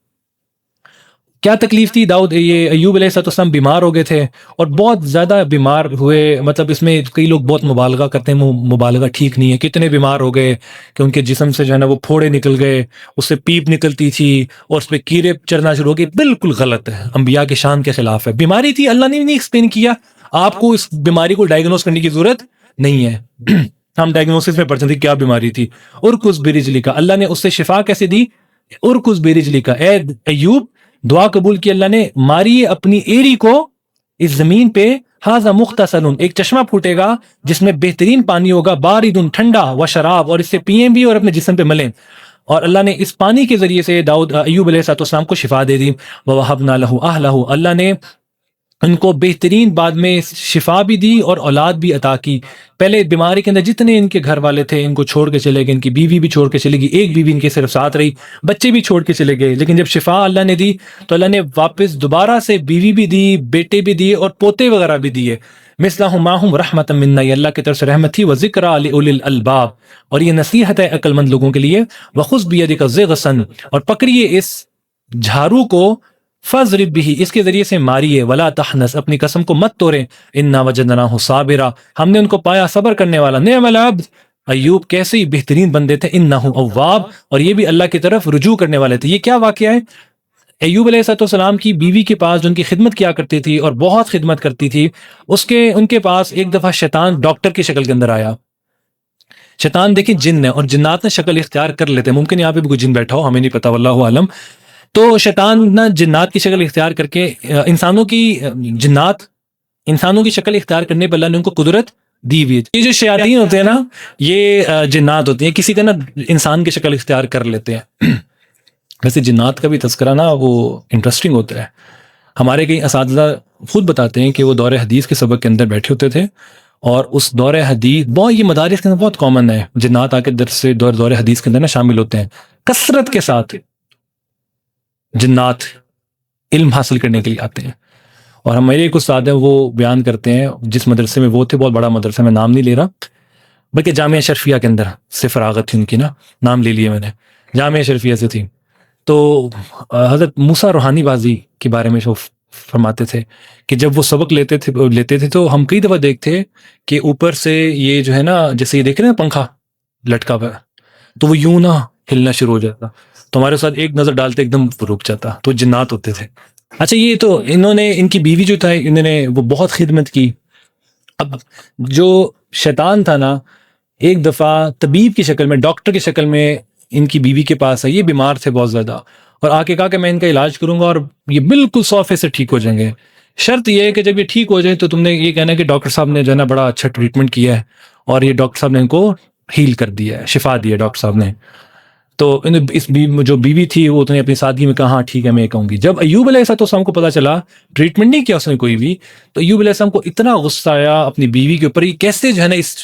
کیا تکلیف تھی؟ داؤد یہ ایوب علیہ السلام بیمار ہو گئے تھے، اور بہت زیادہ بیمار ہوئے. مطلب اس میں کئی لوگ بہت مبالغہ کرتے ہیں، مبالغہ ٹھیک نہیں ہے. کتنے بیمار ہو گئے کہ ان کے جسم سے جو ہے نا وہ پھوڑے نکل گئے، اس سے پیپ نکلتی تھی، اور اس پہ کیڑے چڑھنا شروع ہو گئے. بالکل غلط ہے، انبیاء کی شان کے خلاف ہے. بیماری تھی، اللہ نے نہیں ایکسپلین کیا. آپ کو اس بیماری کو ڈائگنوز کرنے کی ضرورت نہیں ہے. ہم ڈائگنوسس میں پڑھتے تھے کیا بیماری تھی. ارکز برجلی کا، اللہ نے اس سے شفا کیسے دی؟ ارکز برجلی کا، اے ایوب دعا قبول کی اللہ نے، ماری اپنی ایڑی کو اس زمین پہ. ھذا مختصر، ایک چشمہ پھوٹے گا جس میں بہترین پانی ہوگا، بارد ٹھنڈا، و شراب، اور اس سے پئیں بھی اور اپنے جسم پہ ملیں. اور اللہ نے اس پانی کے ذریعے سے ایوب علیہ السلام کو شفا دے دی. وَوَهَبْنَا لَهُ أَهْلَهُ، اللہ نے ان کو بہترین بعد میں شفا بھی دی اور اولاد بھی عطا کی. پہلے بیماری کے اندر جتنے ان کے گھر والے تھے ان کو چھوڑ کے چلے گئے، ان کی بیوی بھی چھوڑ کے چلے گئی، ایک بیوی ان کے صرف ساتھ رہی، بچے بھی چھوڑ کے چلے گئے. لیکن جب شفا اللہ نے دی تو اللہ نے واپس دوبارہ سے بیوی بھی دی، بیٹے بھی دیے، اور پوتے وغیرہ بھی دیے. مثلہم ماہم رحمۃ منا، یہ اللہ کی طرف سے رحمت تھی. وذکریٰ لأولی الالباب، اور یہ نصیحت ہے عقل مند لوگوں کے لیے. وخذ بیدک ضغثا، اور پکڑیے اس جھاڑو کو، فضرب بھی، اس کے ذریعے سے ماریے. ولا تحنس، اپنی قسم کو مت توڑیں. انا وجدناہ صابرا، ہم نے ان کو پایا صبر کرنے والا. نعم العبد، ایوب کیسے ہی بہترین بندے تھے. انہ اواب، اور یہ بھی اللہ کی طرف رجوع کرنے والے تھے. یہ کیا واقعہ ہے؟ ایوب علیہ السلام کی بیوی کے پاس جو ان کی خدمت کیا کرتی تھی اور بہت خدمت کرتی تھی، ان کے پاس ایک دفعہ شیطان ڈاکٹر کی شکل کے اندر آیا. شیطان دیکھیں جن ہے، اور جنات نے شکل اختیار کر لیتے ہیں. ممکن یہاں پہ بھی کوئی جن بیٹھا ہو، ہمیں نہیں پتا، واللہ عالم. تو شیطان نہ جنات کی شکل اختیار کر کے انسانوں کی شکل اختیار کرنے پر اللہ نے ان کو قدرت دی ہوئی ہے. یہ جو شیاطین ہوتے ہیں نا، یہ جنات ہوتے ہیں، کسی کا نا انسان کی شکل اختیار کر لیتے ہیں. ویسے جنات کا بھی تذکرہ نا وہ انٹرسٹنگ ہوتا ہے. ہمارے کئی اساتذہ خود بتاتے ہیں کہ وہ دور حدیث کے سبق کے اندر بیٹھے ہوتے تھے، اور اس دور حدیث بہت، یہ مدارس کے اندر بہت کامن ہے، جنات آ کے درس سے دور حدیث کے اندر نا شامل ہوتے ہیں کثرت کے ساتھ، جنات علم حاصل کرنے کے لیے آتے ہیں. اور ہمارے ایک استاد ہیں وہ بیان کرتے ہیں، جس مدرسے میں وہ تھے، بہت بڑا مدرسہ، میں نام نہیں لے رہا، بلکہ جامعہ اشرفیہ کے اندر سے فراغت تھی ان کی نا، نام لے لیے میں نے، جامعہ اشرفیہ سے تھی. تو حضرت موسیٰ روحانی بازی کے بارے میں جو فرماتے تھے کہ جب وہ سبق لیتے تھے تو ہم کئی دفعہ دیکھتے کہ اوپر سے یہ جو ہے نا، جیسے یہ دیکھ رہے ہیں پنکھا لٹکا ہوا، تو وہ یوں نہ ہلنا شروع ہو جاتا، تو ہمارے ساتھ ایک نظر ڈالتے ایک دم رک جاتا، تو جنات ہوتے تھے. اچھا، یہ تو انہوں نے، ان کی بیوی جو تھا انہوں نے وہ بہت خدمت کی. اب جو شیطان تھا نا، ایک دفعہ طبیب کی شکل میں، ڈاکٹر کی شکل میں ان کی بیوی کے پاس ہے، یہ بیمار تھے بہت زیادہ، اور آ کے کہا کہ میں ان کا علاج کروں گا اور یہ بالکل 100% ٹھیک ہو جائیں گے. شرط یہ ہے کہ جب یہ ٹھیک ہو جائیں تو تم نے یہ کہنا ہے کہ ڈاکٹر صاحب نے جو ہے نا بڑا اچھا ٹریٹمنٹ کیا ہے، اور یہ ڈاکٹر صاحب نے ان کو ہیل کر دیا ہے، شفا دی ہے ڈاکٹر صاحب نے. تو اس جو بیوی تھی وہ نے اپنی سادگی میں کہا ہاں ٹھیک ہے میں یہ کہوں گی. جب ایوب علیہ السلام کو پتا چلا ٹریٹمنٹ نہیں کیا اس نے کوئی بھی، تو ایوب علیہ السلام کو اتنا غصہ آیا اپنی بیوی کے اوپر، یہ کیسے جو ہے نا اس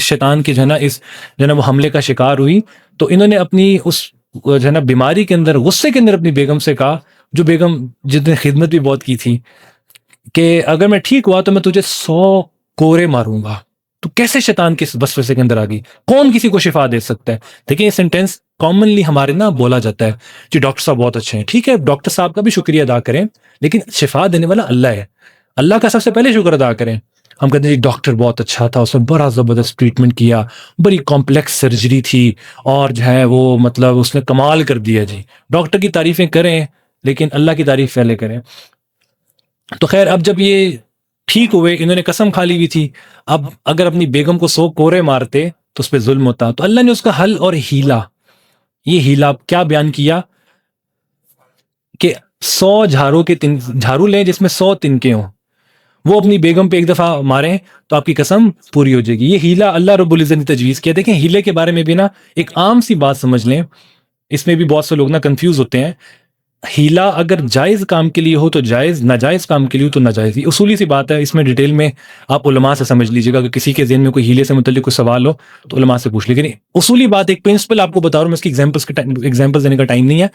شیطان کے جو ہے نا اس جو ہے نا وہ حملے کا شکار ہوئی. تو انہوں نے اپنی اس جو ہے نا بیماری کے اندر، غصے کے اندر اپنی بیگم سے کہا، جو بیگم جس نے خدمت بھی بہت کی تھی، کہ اگر میں ٹھیک ہوا تو میں تجھے 100 کورے ماروں گا. تو کیسے شیطان کے وسوسے کے اندر آ گئی؟ کون کسی کو شفا دے سکتا ہے؟ دیکھیں یہ سینٹینس کامنلی ہمارے نا بولا جاتا ہے کہ ڈاکٹر صاحب بہت اچھے ہیں، ٹھیک ہے ڈاکٹر صاحب کا بھی شکریہ ادا کریں، لیکن شفا دینے والا اللہ ہے، اللہ کا سب سے پہلے شکر ادا کریں. ہم کہتے ہیں جی ڈاکٹر بہت اچھا تھا، اس نے بڑا زبردست ٹریٹمنٹ کیا، بڑی کمپلیکس سرجری تھی، اور جو ہے وہ مطلب اس نے کمال کر دیا. جی ڈاکٹر کی تعریفیں کریں لیکن اللہ کی تعریف پہلے کریں. تو خیر، اب جب یہ ٹھیک ہوئے، انہوں نے قسم کھا لی ہوئی تھی اب اگر اپنی بیگم کو 100 کورے مارتے تو اس پہ ظلم ہوتا. تو اللہ نے اس کا حل اور ہیلا، یہ ہیلا کیا بیان کیا کہ 100 جھاڑو لیں جس میں 100 تنکے ہوں، وہ اپنی بیگم پہ ایک دفعہ ماریں تو آپ کی قسم پوری ہو جائے گی. یہ ہیلا اللہ رب العزت نے تجویز کیا. دیکھیں ہیلے کے بارے میں بھی نا ایک عام سی بات سمجھ لیں، اس میں بھی بہت سے لوگ نا کنفیوز ہوتے ہیں. ہیلا اگر جائز کام کے لیے ہو تو جائز، ناجائز کام کے لیے ہو تو ناجائز. یہ اصولی سی بات ہے، اس میں ڈیٹیل میں آپ علماء سے سمجھ لیجیے گا. اگر کسی کے ذہن میں کوئی ہیلے سے متعلق کوئی سوال ہو تو علماء سے پوچھ لیجیے. لیکن اصولی بات، ایک پرنسپل آپ کو بتا رہا ہوں میں، اس کی ایگزامپل دینے کا ٹائم نہیں ہے.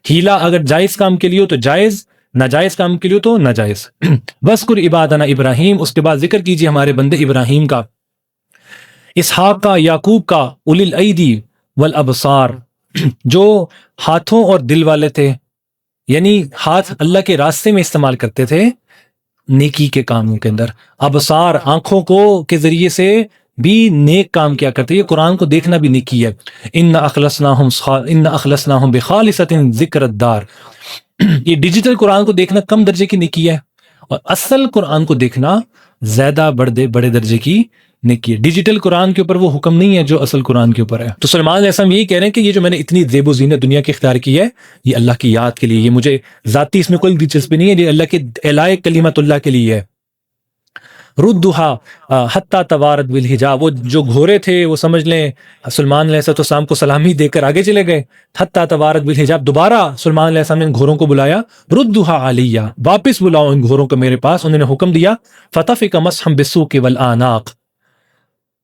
ہیلا اگر جائز کام کے لیے ہو تو جائز، ناجائز کام کے لیے تو ناجائز. وَاذْكُرْ عِبَادَنَا ابراہیم، اس کے بعد ذکر کیجیے ہمارے بندے ابراہیم کا، اسحاق کا، یعقوب کا، اولی الایدی والابصار، جو ہاتھوں اور دل والے تھے، یعنی ہاتھ اللہ کے راستے میں استعمال کرتے تھے نیکی کے کاموں کے اندر. ابصار، آنکھوں کو کے ذریعے سے بھی نیک کام کیا کرتے. یہ قرآن کو دیکھنا بھی نیکی ہے. ان اخلصناہم بخالصۃ ذکر الدار. یہ ڈیجیٹل قرآن کو دیکھنا کم درجے کی نیکی ہے، اور اصل قرآن کو دیکھنا زیادہ بڑے درجے کی نیکی ہے. ڈیجیٹل قرآن کے اوپر وہ حکم نہیں ہے جو اصل قرآن کے اوپر ہے. تو سلمان علیہ السلام یہی کہہ رہے ہیں کہ یہ جو میں نے اتنی زیب و زینت دنیا کی اختیار کی ہے، یہ اللہ کی یاد کے لیے، یہ مجھے ذاتی اس میں کوئی دلچسپی نہیں ہے، یہ اللہ کے اعلاء کلمت اللہ کے لیے ہے. ردھا حتی توارت بالحجاب، وہ جو گھوڑے تھے وہ سمجھ لیں سلمان علیہ السلام کو سلامی دے کر آگے چلے گئے. حتی توارت بالحجاب، دوبارہ سلمان علیہ السلام نے ان گھوڑوں کو بلایا، ردھا علیہ، واپس بلاؤ ان گھوڑوں کو میرے پاس. انہوں نے حکم دیا، فطفق مسحا بالسوق والاعناق.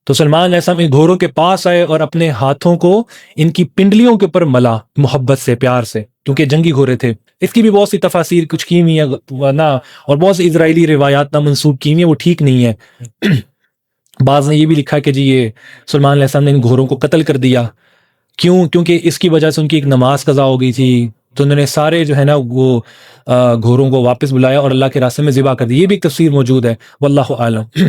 تو سلمان علیہ السلام ان گھوڑوں کے پاس آئے اور اپنے ہاتھوں کو ان کی پنڈلیوں کے اوپر ملا، محبت سے، پیار سے، کیونکہ جنگی گھوڑے تھے. اس کی بھی بہت سی تفاسیر کچھ کی ہوئی ہیں نا، اور بہت سی اسرائیلی روایات نہ منسوب کی ہوئی ہیں، وہ ٹھیک نہیں ہے. بعض نے یہ بھی لکھا کہ جی یہ سلمان علیہ السلام نے ان گھوڑوں کو قتل کر دیا. کیوں؟ کیونکہ اس کی وجہ سے ان کی ایک نماز قضا ہو گئی تھی، تو انہوں نے سارے جو ہے نا وہ گھوڑوں کو واپس بلایا اور اللہ کے راستے میں ذبح کر دی. یہ بھی ایک تفسیر موجود ہے، واللہ اعلم.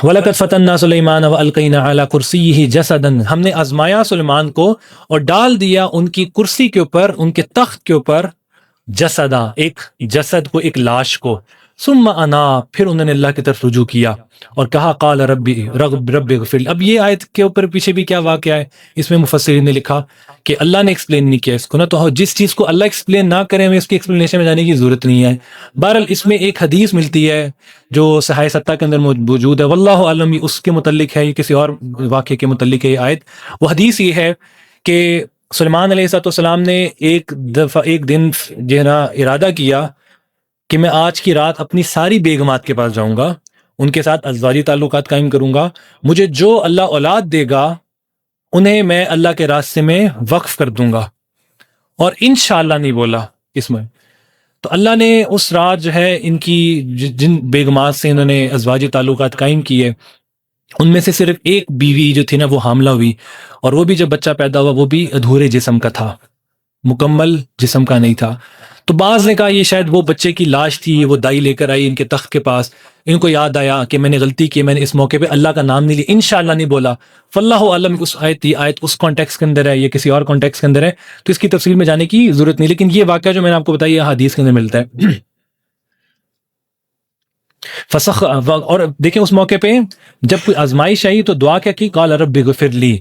وَلَقَدْ فَتَنَّا سُلَيْمَانَ وَأَلْقَيْنَا عَلَى كُرْسِيِّهِ جَسَدًا، ہم نے آزمایا سلیمان کو اور ڈال دیا ان کی کرسی کے اوپر، ان کے تخت کے اوپر، جسدا، ایک جسد کو، ایک لاش کو. ثم انا، پھر انہوں نے اللہ کی طرف رجوع کیا اور کہا قال رب اغفر. اب یہ آیت کے اوپر پیچھے بھی کیا واقعہ ہے، اس میں مفسرین نے لکھا کہ اللہ نے ایکسپلین نہیں کیا اس کو نا، تو جس چیز کو اللہ ایکسپلین نہ کرے ہمیں اس کی ایکسپلینیشن میں جانے کی ضرورت نہیں ہے. بہرحال اس میں ایک حدیث ملتی ہے جو صحیح ستہ کے اندر موجود ہے، واللہ عالم اس کے متعلق ہے، یہ کسی اور واقعے کے متعلق ہے یہ آیت. وہ حدیث یہ ہے کہ سلیمان علیہ السلام نے ایک دن جو ہے نا ارادہ کیا کہ میں آج کی رات اپنی ساری بیگمات کے پاس جاؤں گا ان کے ساتھ ازواجی تعلقات قائم کروں گا، مجھے جو اللہ اولاد دے گا انہیں میں اللہ کے راستے میں وقف کر دوں گا، اور انشاءاللہ نہیں بولا اس میں۔ تو اللہ نے اس رات جو ہے ان کی جن بیگمات سے انہوں نے ازواجی تعلقات قائم کیے، ان میں سے صرف ایک بیوی جو تھی نا وہ حاملہ ہوئی، اور وہ بھی جب بچہ پیدا ہوا وہ بھی ادھورے جسم کا تھا، مکمل جسم کا نہیں تھا۔ تو بعض نے کہا یہ شاید وہ بچے کی لاش تھی، وہ دائی لے کر آئی ان کے تخت کے پاس، ان کو یاد آیا کہ میں نے غلطی کی، میں نے اس موقع پہ اللہ کا نام نہیں لیا، انشاءاللہ نہیں بولا۔ فاللہ عالم اس آیت اس کانٹیکس کے اندر ہے، یہ کسی اور کانٹیکس کے اندر ہے، تو اس کی تفصیل میں جانے کی ضرورت نہیں، لیکن یہ واقعہ جو میں نے آپ کو بتایا یہ حدیث کے اندر ملتا ہے۔ فسخ، اور دیکھیں اس موقع پہ جب کوئی آزمائش آئی تو دعا کیا کی؟ قال رب اغفر لی،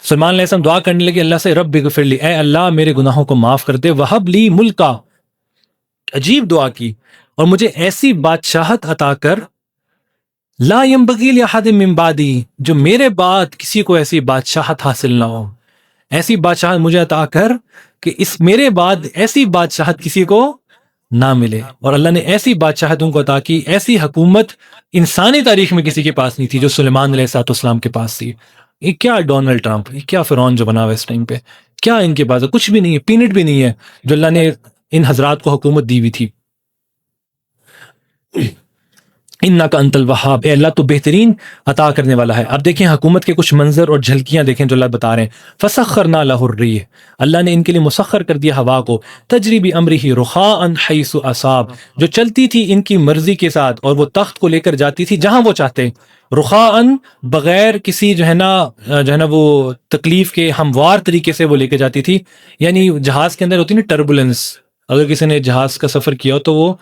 سلمان علیہ السلام دعا کرنے لگے اللہ سے، رب اغفر لی، اے اللہ میرے گناہوں کو معاف کر دے، وہب لی ملکا، عجیب دعا کی، اور مجھے ایسی بادشاہت عطا کر، لا ينبغي لأحد من بعدی، جو میرے بعد کسی کو ایسی بادشاہت حاصل نہ ہو، ایسی بادشاہت مجھے عطا کر کہ اس میرے بعد ایسی بادشاہت کسی کو نہ ملے۔ اور اللہ نے ایسی بادشاہتوں کو عطا کی، ایسی حکومت انسانی تاریخ میں کسی کے پاس نہیں تھی جو سلیمان علیہ السلام کے پاس تھی۔ یہ کیا ڈونلڈ ٹرمپ، یہ کیا فرعون جو بنا ہوا اس ٹائم پہ، کیا ان کے پاس ہے؟ کچھ بھی نہیں ہے، پینٹ بھی نہیں ہے جو اللہ نے ان حضرات کو حکومت دی ہوئی تھی۔ انک انت الوہاب، اے اللہ تو بہترین عطا کرنے والا ہے۔ اب دیکھیں حکومت کے کچھ منظر اور جھلکیاں دیکھیں جو اللہ بتا رہے ہیں۔ فسخرنا لہ الریح، اللہ نے ان کے لیے مسخر کر دیا ہوا کو، تجری بامرہ رخاء حیث اصاب، جو چلتی تھی ان کی مرضی کے ساتھ اور وہ تخت کو لے کر جاتی تھی جہاں وہ چاہتے، رخاء بغیر کسی جو ہے نا وہ تکلیف کے، ہموار طریقے سے وہ لے کے جاتی تھی۔ یعنی جہاز کے اندر ہوتی نا ٹربولنس، اگر کسی نے جہاز کا سفر کیا ہو تو وہ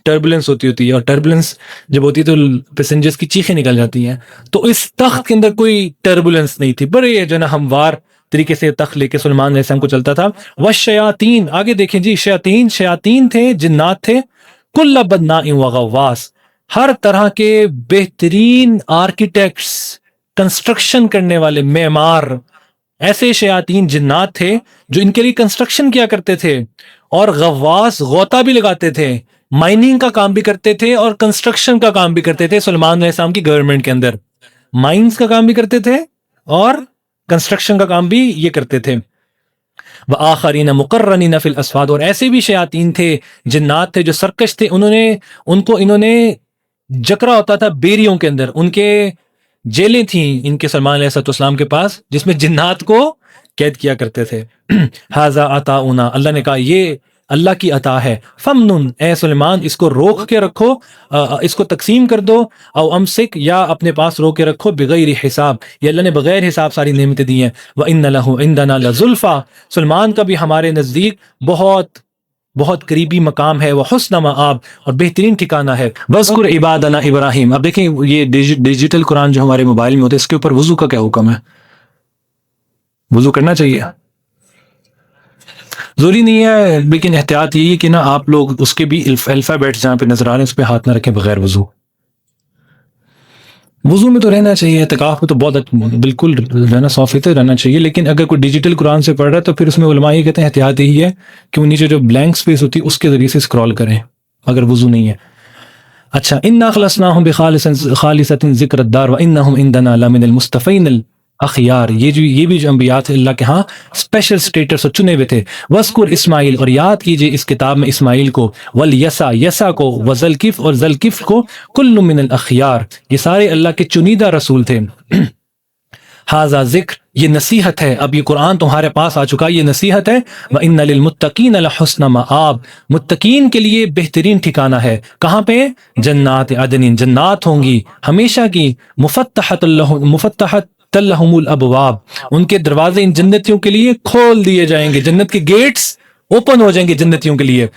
ٹربولنس ہوتی ہے، اور ٹربولنس جب ہوتی ہے تو پیسنجرز کی چیخیں نکل جاتی ہیں، تو اس تخت کے اندر کوئی ٹربولنس نہیں تھی، بڑے جو ہے نا ہموار طریقے سے تخت لے کے سلیمان علیہ السلام کو چلتا تھا۔ والشیاطین، آگے دیکھیں جی، شیاطین تھے، جنات تھے، کل بناء وغواص، ہر طرح کے بہترین آرکیٹیکٹس، کنسٹرکشن کرنے والے معمار، ایسے شیاطین جنات تھے جو ان کے لیے کنسٹرکشن کیا کرتے تھے، اور غواص غوطہ بھی لگاتے تھے، مائننگ کا کام بھی کرتے تھے اور کنسٹرکشن کا کام بھی کرتے تھے۔ سلیمان علیہ السلام کی گورنمنٹ کے اندر مائنز کا کام بھی کرتے تھے اور کنسٹرکشن کا کام بھی یہ کرتے تھے۔ وآخرین مقرنین فی الاسفاد، اور ایسے بھی شیاطین تھے، جنات تھے جو سرکش تھے، انہوں نے جکرا ہوتا تھا بیریوں کے اندر، ان کے جیلیں تھیں ان کے سلمان علیہ السلام کے پاس جس میں جنات کو قید کیا کرتے تھے۔ ھذا عطاؤنا، اللہ نے کہا یہ اللہ کی عطا ہے، فمنن، اے سلیمان اس کو روک کے رکھو، اس کو تقسیم کر دو، او امسک، یا اپنے پاس روک کے رکھو، بغیر حساب، یہ اللہ نے بغیر حساب ساری نعمتیں دی ہیں۔ وَإِنَّ لَهُ عِندَنَا لَزُلْفَىٰ، سلیمان کا بھی ہمارے نزدیک بہت بہت قریبی مقام ہے، وحسن مآب، اور بہترین ٹھکانہ ہے۔ وَاذْكُرْ عِبَادَنَا ابراہیم، اب دیکھیں یہ ڈیجیٹل قرآن جو ہمارے موبائل میں ہوتا ہے، اس کے اوپر وضو کا کیا حکم ہے؟ وضو کرنا چاہیے؟ ضروری نہیں ہے، لیکن احتیاط یہی ہے کہ نا آپ لوگ اس کے بھی الفابیٹس جہاں پہ نظر آ رہے ہیں اس پہ ہاتھ نہ رکھیں بغیر وضو۔ وضو میں تو رہنا چاہیے، اعتکاف میں تو بہت بالکل رہنا 100% رہنا چاہیے، لیکن اگر کوئی ڈیجیٹل قرآن سے پڑھ رہا ہے تو پھر اس میں علماء یہ کہتے ہیں احتیاط یہی ہے کہ وہ نیچے جو بلینک سپیس ہوتی ہے اس کے ذریعے سے اسکرال کریں اگر وضو نہیں ہے۔ اچھا، انا خلصناہم بخالصۃ ذکر الدار وانہم عندنا لمن المصطفین الاخیار، یہ بھی جو انبیاء تھے اللہ کے ہاں اسپیشل سٹیٹس اور چنے ہوئے تھے۔ وذکر اسماعیل، اور یاد کیجئے اس کتاب میں اسماعیل کو، والیسع، یسع کو، وذلکف، اور ذلکف کو، کل من الاخیار، یہ سارے اللہ کے چنیدہ رسول تھے۔ ھذا ذکر، یہ نصیحت ہے، اب یہ قرآن تمہارے پاس آ چکا، یہ نصیحت ہے۔ وَإِنَّ لِلْمُتَّقِينَ لَحُسْنَ مَآب، متقین کے لیے بہترین ٹھکانہ ہے، کہاں پہ؟ جنات عدن، جنات ہوں گی ہمیشہ کی، مفتحت لہم الابواب، ان کے دروازے ان جنتیوں کے لیے کھول دیے جائیں گے، جنت کے گیٹس اوپن ہو جائیں گے جنتیوں کے لیے۔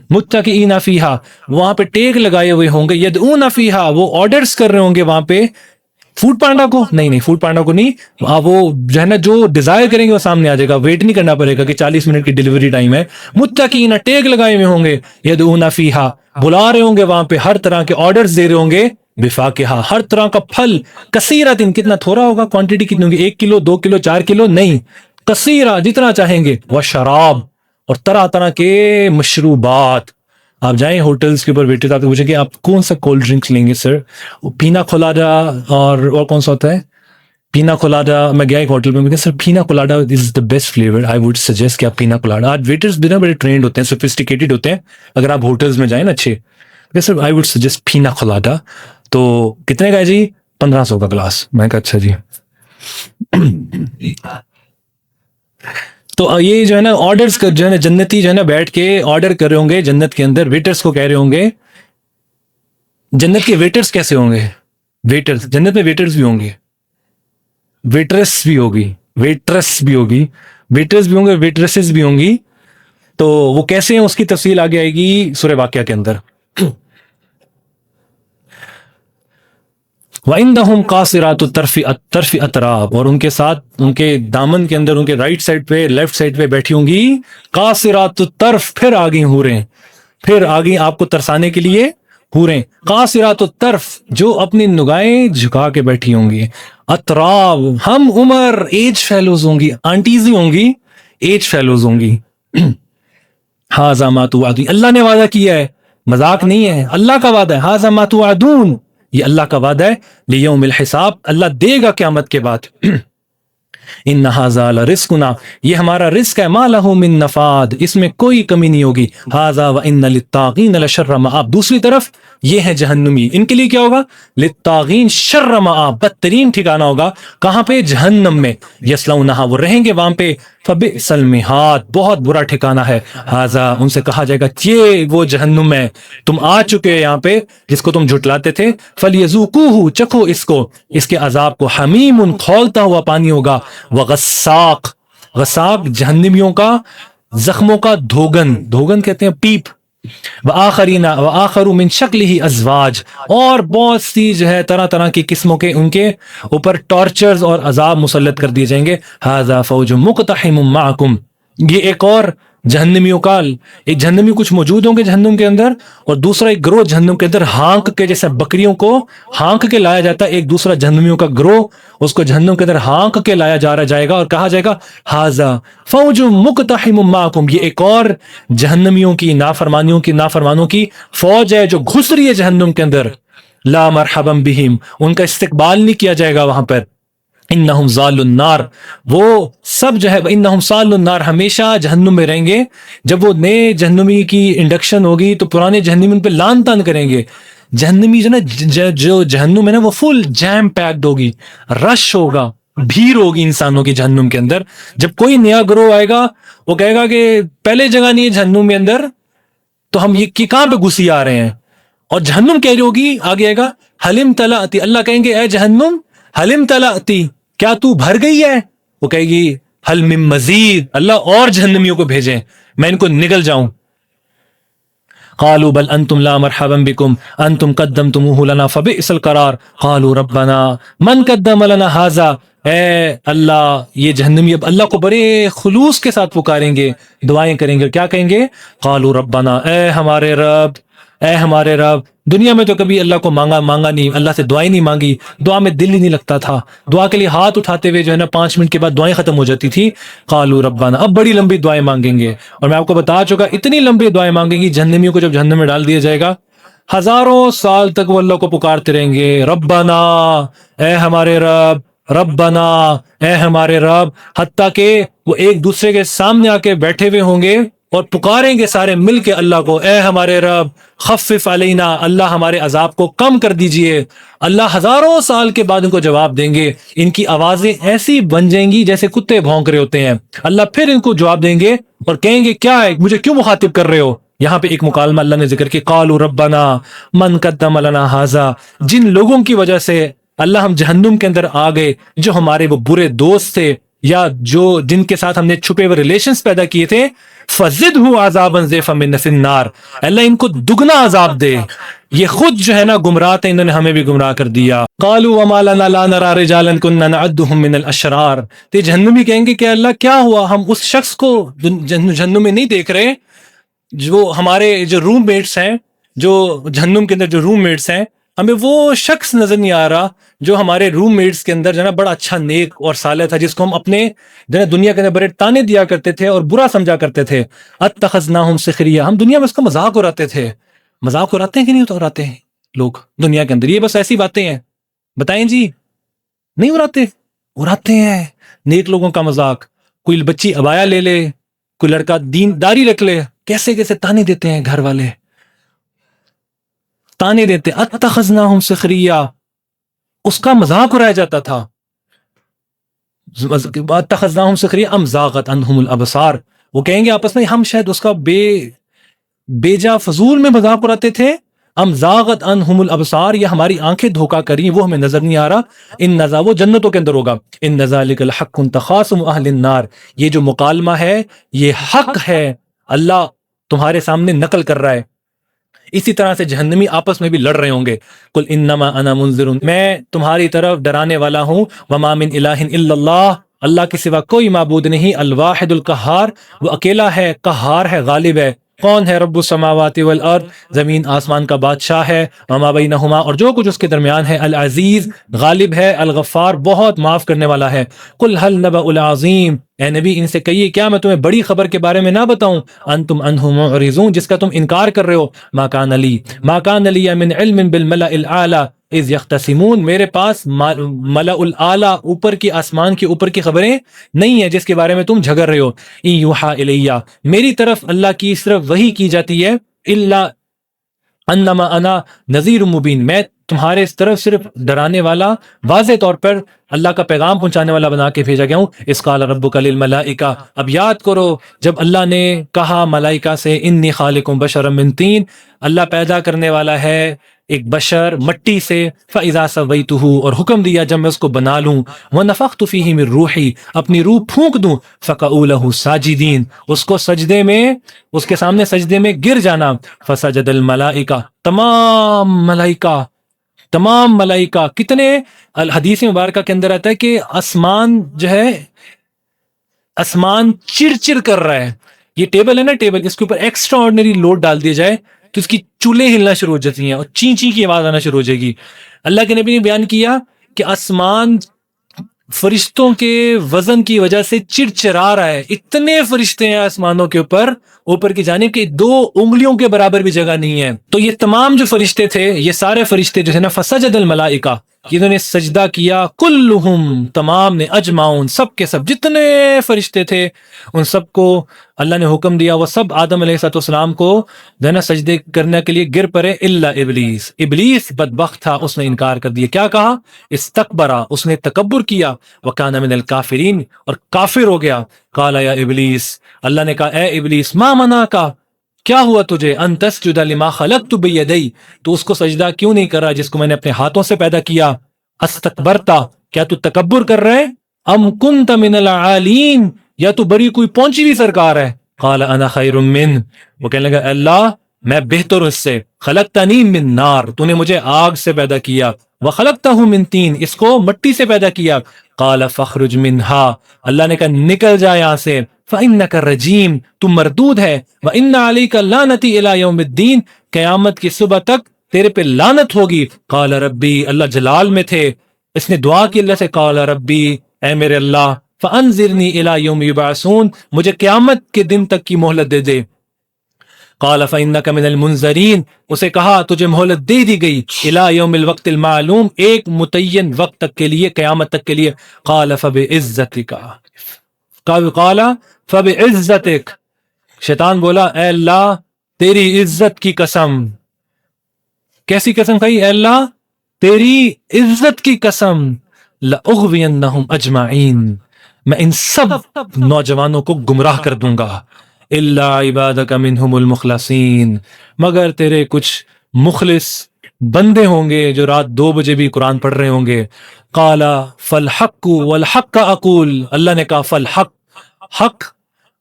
متکئین فیہا، وہاں پہ ٹیک لگائے ہوئے ہوں گے، یدعون فیہا، وہ آرڈرز کر رہے ہوں گے وہاں پہ، فوڈ پانڈا کو نہیں، فوڈ پانڈا کو نہیں، وہ جو ہے نا جو ڈیزائر کریں گے وہ سامنے آ جائے گا، ویٹ نہیں کرنا پڑے گا کہ 40 منٹ کی ڈیلیوری ٹائم ہے۔ متکئین، ٹیک لگائے ہوئے ہوں گے، یدعون فیہا، بلا رہے ہوں گے وہاں پہ، ہر طرح کے آرڈرز دے رہے ہوں گے، بفاکہا، ہر طرح کا پھل، کثیرۃ، کتنا تھوڑا ہوگا، کوانٹٹی کتنی ہوگی، 1 کلو 2 کلو 4 کلو نہیں، کثیرہ، جتنا چاہیں گے، وشراب، اور طرح طرح کے مشروبات، آپ جائیں ہوٹلس کے اوپر، ویٹر آپ سے پوچھیں کہ آپ کون سا کولڈ ڈرنکس لیں گے سر، پینا کولاڈا اور کون سا ہوتا ہے پینا کولاڈا. میں گیا ایک ہوٹل میں کہا sir pina colada is the best flavour, I would suggest کہ آپ پینا کولاڈا. آج ویٹرز بھی نا بڑے ٹرینڈ ہوتے ہیں، سوفسٹیکیٹڈ ہوتے ہیں. اگر آپ ہوٹلز میں جائیں نا اچھے، کہ سر آئی ووڈ سجیسٹ پینا کولاڈا. تو کتنے کا ہے جی؟ 1500 کا گلاس. میں کہا اچھا جی. تو یہ جو ہے نا آرڈرز جو ہے نا جنتی جو ہے نا بیٹھ کے آرڈر کر رہے ہوں گے جنت کے اندر، ویٹرز کو کہہ رہے ہوں گے. جنت کے ویٹرز کیسے ہوں گے؟ ویٹرز جنت میں ویٹرز بھی ہوں گے، ویٹرس بھی ہوگی، ویٹرس بھی ہوگی، ویٹرس بھی ہوں گے، ویٹرسز بھی ہوں گی. تو وہ کیسے ہیں اس کی تفصیل آگے آئے گی سورہ واقعہ کے اندر. وَعِندَهُمْ قَاصِرَاتُ الطَّرْفِ أَتْرَابٌ، اور ان کے ساتھ ان کے دامن کے اندر ان کے رائٹ سائڈ پہ لیفٹ سائڈ پہ بیٹھی ہوں گی قاصرات الطرف، پھر آگئی حوریں، پھر آگئی آپ کو ترسانے کے لیے حوریں. قاصرات الطرف جو اپنی نگاہیں جھکا کے بیٹھی ہوں گی. اطراب ہم عمر، ایج فیلوز ہوں گی، آنٹیز ہی ہوں گی، ایج فیلوز ہوں گی. ھذا ما توعدون، اللہ نے وعدہ کیا ہے، مذاق نہیں ہے، اللہ کا وعدہ ہے. ھذا ما توعدون، یہ اللہ کا وعدہ ہے. لیوم الحساب، اللہ دے گا قیامت کے بعد. ان ھذا لرزقنا، یہ ہمارا رزق ہے. ما لہ من نفاد، اس میں کوئی کمی نہیں ہوگی. ھذا وان للطاغین لشر مآب، دوسری طرف یہ ہے جہنمی، ان کے لیے کیا ہوگا؟ للطاغین شر مآب، بدترین ٹھکانہ ہوگا. کہاں پہ؟ جہنم میں. یصلونھا، وہ رہیں گے وہاں پہ. فبئس المہاد، بہت برا ٹھکانہ ہے. ھذا، ان سے کہا جائے گا یہ وہ جہنم ہے، تم آ چکے ہیں یہاں پہ جس کو تم جھٹلاتے تھے. فلیذوقوہ، چکھو اس کو، اس کے عذاب کو. حمیم، کھولتا ہوا پانی ہوگا. وغساق، غساق جہنمیوں کا زخموں کا دھوگن، دھوگن کہتے ہیں پیپ. وآخرین وآخر من شکلہ ازواج، اور بہت سی جو ہے طرح طرح کی قسموں کے ان کے اوپر ٹارچرز اور عذاب مسلط کر دیے جائیں گے. ھذا فوج مقتحم معکم، یہ ایک اور جہنمیوں کا، ایک جہنمی کچھ موجود ہوں گے جہنم کے اندر، اور دوسرا ایک گروہ جہنم کے اندر ہانک کے، جیسے بکریوں کو ہانک کے لایا جاتا ہے، ایک دوسرا جہنمیوں کا گروہ اس کو جہنم کے اندر ہانک کے لایا جائے گا اور کہا جائے گا ھذا فوج مقتحم معکم، یہ ایک اور جہنمیوں کی نافرمانوں کی فوج ہے جو گھس رہی ہے جہنم کے اندر. لا مرحبا بہم، ان کا استقبال نہیں کیا جائے گا وہاں پر. انہم ضال النار، وہ سب جو ہے انہم صال النار، ہمیشہ جہنم میں رہیں گے. جب وہ نئے جہنمی کی انڈکشن ہوگی تو پرانے جہنمی ان پہ لان تان کریں گے. جہنمی جو نا جو جہنم ہے نا وہ فل جیم پیکڈ ہوگی، رش ہوگا، بھیڑ ہوگی انسانوں کی جہنم کے اندر. جب کوئی نیا گروہ آئے گا وہ کہے گا کہ پہلے جگہ نہیں ہے جہنم میں اندر، تو ہم یہ کہاں پہ گھسی آ رہے ہیں. اور جہنم کہہ رہی ہوگی، آگے آئے گا حلم تلاتی، اللہ کہیں گے اے جہنم حلم تلاتی، کیا تو بھر گئی ہے؟ وہ کہے گی حل من مزید، اللہ اور جہنمیوں کو بھیجیں میں ان کو نگل جاؤں. قالوا بل انتم لا مرحبا بكم انتم قدمتموه لنا فبئس القرار قالوا ربنا من قدم لنا هذا. اے اللہ، یہ جہنمی اب اللہ کو بڑے خلوص کے ساتھ پکاریں گے، دعائیں کریں گے. کیا کہیں گے؟ قالوا ربنا، اے ہمارے رب، اے ہمارے رب. دنیا میں تو کبھی اللہ کو مانگا نہیں، اللہ سے دعائیں نہیں مانگی، دعا میں دل ہی نہیں لگتا تھا، دعا کے لیے ہاتھ اٹھاتے ہوئے جو ہے نا 5 منٹ کے بعد دعائیں ختم ہو جاتی تھی. قالوا ربنا، اب بڑی لمبی دعائیں مانگیں گے. اور میں آپ کو بتا چکا اتنی لمبی دعائیں مانگیں گی جہنمیوں کو، جب جہنم میں ڈال دیا جائے گا ہزاروں سال تک وہ اللہ کو پکارتے رہیں گے. ربنا، اے ہمارے رب، ربنا، اے ہمارے رب، حتیٰ کہ وہ ایک دوسرے کے سامنے آ کے بیٹھے ہوئے ہوں گے اور پکاریں گے سارے مل کے اللہ کو، اے ہمارے رب خفف علینا، اللہ ہمارے عذاب کو کم کر دیجئے. اللہ ہزاروں سال کے بعد ان کو جواب دیں گے. ان کی آوازیں ایسی بن جائیں گی جیسے کتے بھونک رہے ہوتے ہیں. اللہ پھر ان کو جواب دیں گے اور کہیں گے کیا ہے، مجھے کیوں مخاطب کر رہے ہو؟ یہاں پہ ایک مکالمہ اللہ نے ذکر کیا، قالوا ربنا من قدم لنا ھذا، جن لوگوں کی وجہ سے اللہ ہم جہنم کے اندر آ گئے، جو ہمارے وہ برے دوست تھے یا جو جن کے ساتھ ہم نے چھپے ہوئے ریلیشنز پیدا کیے تھے. فزدہ عذابا ضعفا من فی النار، اللہ ان کو دگنا عذاب دے. یہ خود جو ہے نا گمراہ تھے، انہوں نے ہمیں بھی گمراہ کر دیا. قالوا وما لنا لا نرى رجالا كنا نعدهم من الاشرار، تو جہنمی کہیں گے کہ اللہ کیا ہوا، ہم اس شخص کو جہنم میں نہیں دیکھ رہے جو ہمارے جو روم میٹس ہیں، جو جہنم کے اندر جو روم میٹس ہیں ہمیں وہ شخص نظر نہیں آ رہا جو ہمارے روم میٹس کے اندر جو ہے نا بڑا اچھا نیک اور صالح تھا، جس کو ہم اپنے جو ہے دنیا کے اندر بڑے تانے دیا کرتے تھے اور برا سمجھا کرتے تھے. اتخذناہم سخریا، ہم دنیا میں اس کا مذاق اڑاتے تھے. مذاق اڑاتے ہیں کہ نہیں اڑاتے ہیں لوگ دنیا کے اندر؟ یہ بس ایسی باتیں ہیں، بتائیں جی، نہیں اڑاتے ہیں نیک لوگوں کا مذاق. کوئی بچی عبایا لے لے، کوئی لڑکا دینداری رکھ لے، کیسے کیسے تانے دیتے ہیں گھر والے، تانے دیتے. اتخذناہم سخریا، اس کا مذاق اڑایا جاتا تھا. اتخذناہم سخریا ام زاغت عنہم الابصار، وہ کہیں گے آپس میں ہم شاید اس کا بے جا فضول میں مذاق اڑاتے تھے. ام زاغت عنہم الابصار، یا ہماری آنکھیں دھوکا کریں، وہ ہمیں نظر نہیں آ رہا. ان نزا، وہ جنتوں کے اندر ہوگا. ان ذالک الحق تخاصم اہل النار، یہ جو مکالمہ ہے یہ حق ہے، اللہ تمہارے سامنے نقل کر رہا ہے. اسی طرح سے جہنمی آپس میں بھی لڑ رہے ہوں گے. قل انما انا منذر، میں تمہاری طرف ڈرانے والا ہوں. وما من الہ الا اللہ، اللہ کے سوا کوئی معبود نہیں. الواحد القہار، وہ اکیلا ہے، قہار ہے، غالب ہے. کون ہے؟ رب السماوات والارض، زمین آسمان کا بادشاہ ہے. وما بینہما، اور جو کچھ اس کے درمیان ہے. العزیز، غالب ہے. الغفار، بہت معاف کرنے والا ہے. قل هل نبأ العظیم، اے نبی ان سے کہیے کیا میں تمہیں بڑی خبر کے بارے میں نہ بتاؤں؟ انتم عنہ معرضون، جس کا تم انکار کر رہے ہو. ما کان لی من علم بالملأ الاعلی اذ یختصمون، میرے پاس ملأ الاعلی، اوپر کی آسمان کے اوپر کی خبریں نہیں ہیں جس کے بارے میں تم جھگڑ رہے ہو. ان یوحا الیہ، میری طرف اللہ کی صرف وحی کی جاتی ہے. الا انما انا نذیر مبین، میں تمہارے اس طرف صرف ڈرانے والا، واضح طور پر اللہ کا پیغام پہنچانے والا بنا کے بھیجا گیا ہوں. اس قال ربک للملائکہ، اب یاد کرو جب اللہ نے کہا ملائکہ سے انی خالق بشرا من طین، اللہ پیدا کرنے والا ہے ایک بشر مٹی سے. فاذا سویتہ، اور حکم دیا جب میں اس کو بنا لوں. ونفخت فیہ من روحی، اپنی روح پھونک دوں. فقعوا لہ ساجدین، اس کو سجدے میں، اس کے سامنے سجدے میں گر جانا. فسجد الملائکہ، تمام ملائکہ کتنے؟ الحدیث مبارکہ کے اندر آتا ہے کہ آسمان جو ہے، آسمان چر کر رہا ہے. یہ ٹیبل ہے نا، ٹیبل، اس کے اوپر ایکسٹرا آرڈنری لوڈ ڈال دیا جائے تو اس کی چولیں ہلنا شروع ہو جاتی ہیں اور چین چین کی آواز آنا شروع ہو جائے گی. اللہ کے نبی نے بیان کیا کہ آسمان فرشتوں کے وزن کی وجہ سے چرچرا رہا ہے. اتنے فرشتے ہیں آسمانوں کے اوپر کی جانب کہ 2 انگلیوں کے برابر بھی جگہ نہیں ہے. تو یہ تمام جو فرشتے تھے، یہ سارے فرشتے جو ہے نا، فسجد الملائکہ، انہوں نے سجدہ کیا. کلہم، تمام نے، اجمعون، سب کے سب جتنے فرشتے تھے ان سب کو اللہ نے حکم دیا، وہ سب آدم علیہ السلام کو جو ہے نا سجدے کرنے کے لیے گر پڑے. الا ابلیس، ابلیس بدبخت تھا، اس نے انکار کر دیا. کیا کہا؟ استکبرا، اس نے تکبر کیا. وکان من الکافرین، اور کافر ہو گیا. قال یا ابلیس، اللہ نے کہا اے ابلیس، ما منعک، کیا ہوا تجھے؟ ان تسجد لما خلقت بیدی، تو اس کو سجدہ کیوں نہیں کر رہا جس کو میں نے اپنے ہاتھوں سے پیدا کیا؟ استکبرتا، کیا تو تکبر کر رہے؟ ام کنت من العالین، یا تو بڑی کوئی پہنچی ہوئی سرکار ہے؟ قال انا خیر من، وہ کہنے لگا اللہ میں بہتر ہوں اس سے. خلقتنی من نار، تو نے مجھے آگ سے پیدا کیا. وخلقتہ من طین، اس کو مٹی سے پیدا کیا. قال فاخرج منہا، اللہ نے کہا نکل جا یہاں سے. فإنک رجیم، تم مردود ہے. وإن علیک لعنتی الی یوم الدین، قیامت کی صبح تک تیرے پہ لعنت ہوگی. قال ربی، اللہ جلال میں تھے، اس نے دعا کی اللہ سے. قال ربی، اے میرے اللہ، فانظرنی الی یوم یبعثون، مجھے قیامت کے دن تک کی مہلت دے دے. قال فإنک من المنذرین، اسے کہا تجھے مہلت دے دی گئی. الی یوم الوقت المعلوم، ایک متعین وقت تک کے لیے، قیامت تک کے لیے. قال فبعزتک، قال فبعزتک، شیطان بولا اے اللہ تیری عزت کی قسم. کیسی قسم کھائی؟ اے اللہ تیری عزت کی قسم. لأغوینہم اجمعین، میں ان سب نوجوانوں کو گمراہ کر دوں گا. الا عبادک منہم المخلصین، مگر تیرے کچھ مخلص بندے ہوں گے جو رات 2 بجے بھی قرآن پڑھ رہے ہوں گے. قال فالحق والحق اقول، اللہ نے کہا فالحق، حق،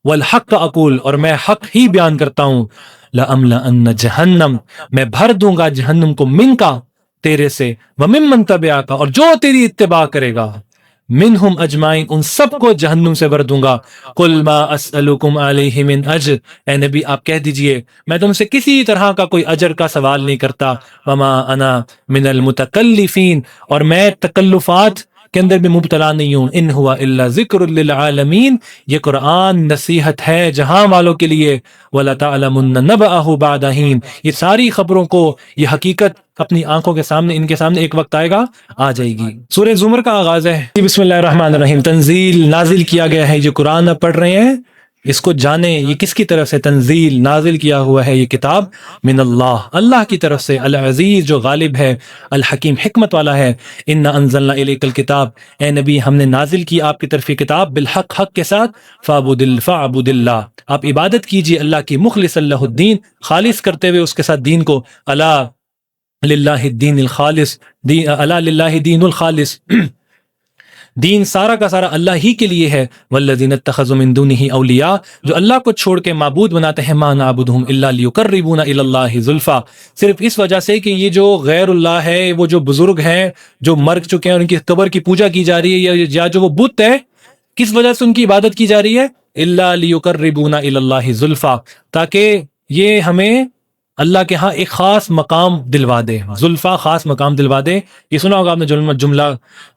والحق اقول، اور میں حق ہی بیان کرتا ہوں. لأملأن جہنم، میں بھر دوں گا جہنم کو، من کا، تیرے سے، وممن تبعک، اور جو تیری اتباع کرے گا. منہم اجمعین، ان سب کو جہنم سے بھر دوں گا. قل ما اسألکم علیہ من اجر، اے نبی آپ کہہ دیجئے میں تم سے کسی طرح کا کوئی اجر کا سوال نہیں کرتا. وما انا من المتکلفین، اور میں تکلفات کے اندر بھی مبتلا نہیں ہوں. ان ہوا الا ذکر للعالمین، یہ قرآن نصیحت ہے جہاں والوں کے لیے. وَلَتَعْلَمُنَّ نَبَأَهُ بَعْدَ حِينٍ، یہ ساری خبروں کو، یہ حقیقت اپنی آنکھوں کے سامنے، ان کے سامنے ایک وقت آئے گا، آ جائے گی. سورہ زمر کا آغاز ہے. بسم اللہ الرحمن الرحیم. تنزیل، نازل کیا گیا ہے. جو قرآن اب پڑھ رہے ہیں اس کو جانیں یہ کس کی طرف سے تنزیل نازل کیا ہوا ہے. یہ کتاب من اللہ، اللہ کی طرف سے، العزیز جو غالب ہے، الحکیم حکمت والا ہے. انا انزلنا الیک الکتاب، اے نبی ہم نے نازل کی آپ کی طرف یہ کتاب، بالحق، حق کے ساتھ. فاعبد اللہ، آپ عبادت کیجئے اللہ کی، مخلص اللہ الدین، خالص کرتے ہوئے اس کے ساتھ دین کو. الا للہ الدین الخالص، الا للہ دین الخالص، دین سارا کا سارا اللہ ہی کے لیے ہے. والذین اتخذوا من دونہ اولیاء، جو اللہ کو چھوڑ کے معبود بناتے ہیں. ما نعبدہم الا لیقربونا الی اللہ زلفی، صرف اس وجہ سے کہ یہ جو غیر اللہ ہے، وہ جو بزرگ ہیں جو مر چکے ہیں، ان کی قبر کی پوجا کی جا رہی ہے، یا جو وہ بت ہے، کس وجہ سے ان کی عبادت کی جا رہی ہے؟ الا لیقربونا الی اللہ زلفی، تاکہ یہ ہمیں اللہ کے ہاں ایک خاص مقام دلوا دے. زلفا، خاص مقام دلوا دے. یہ سنا ہوگا آپ نے جملہ،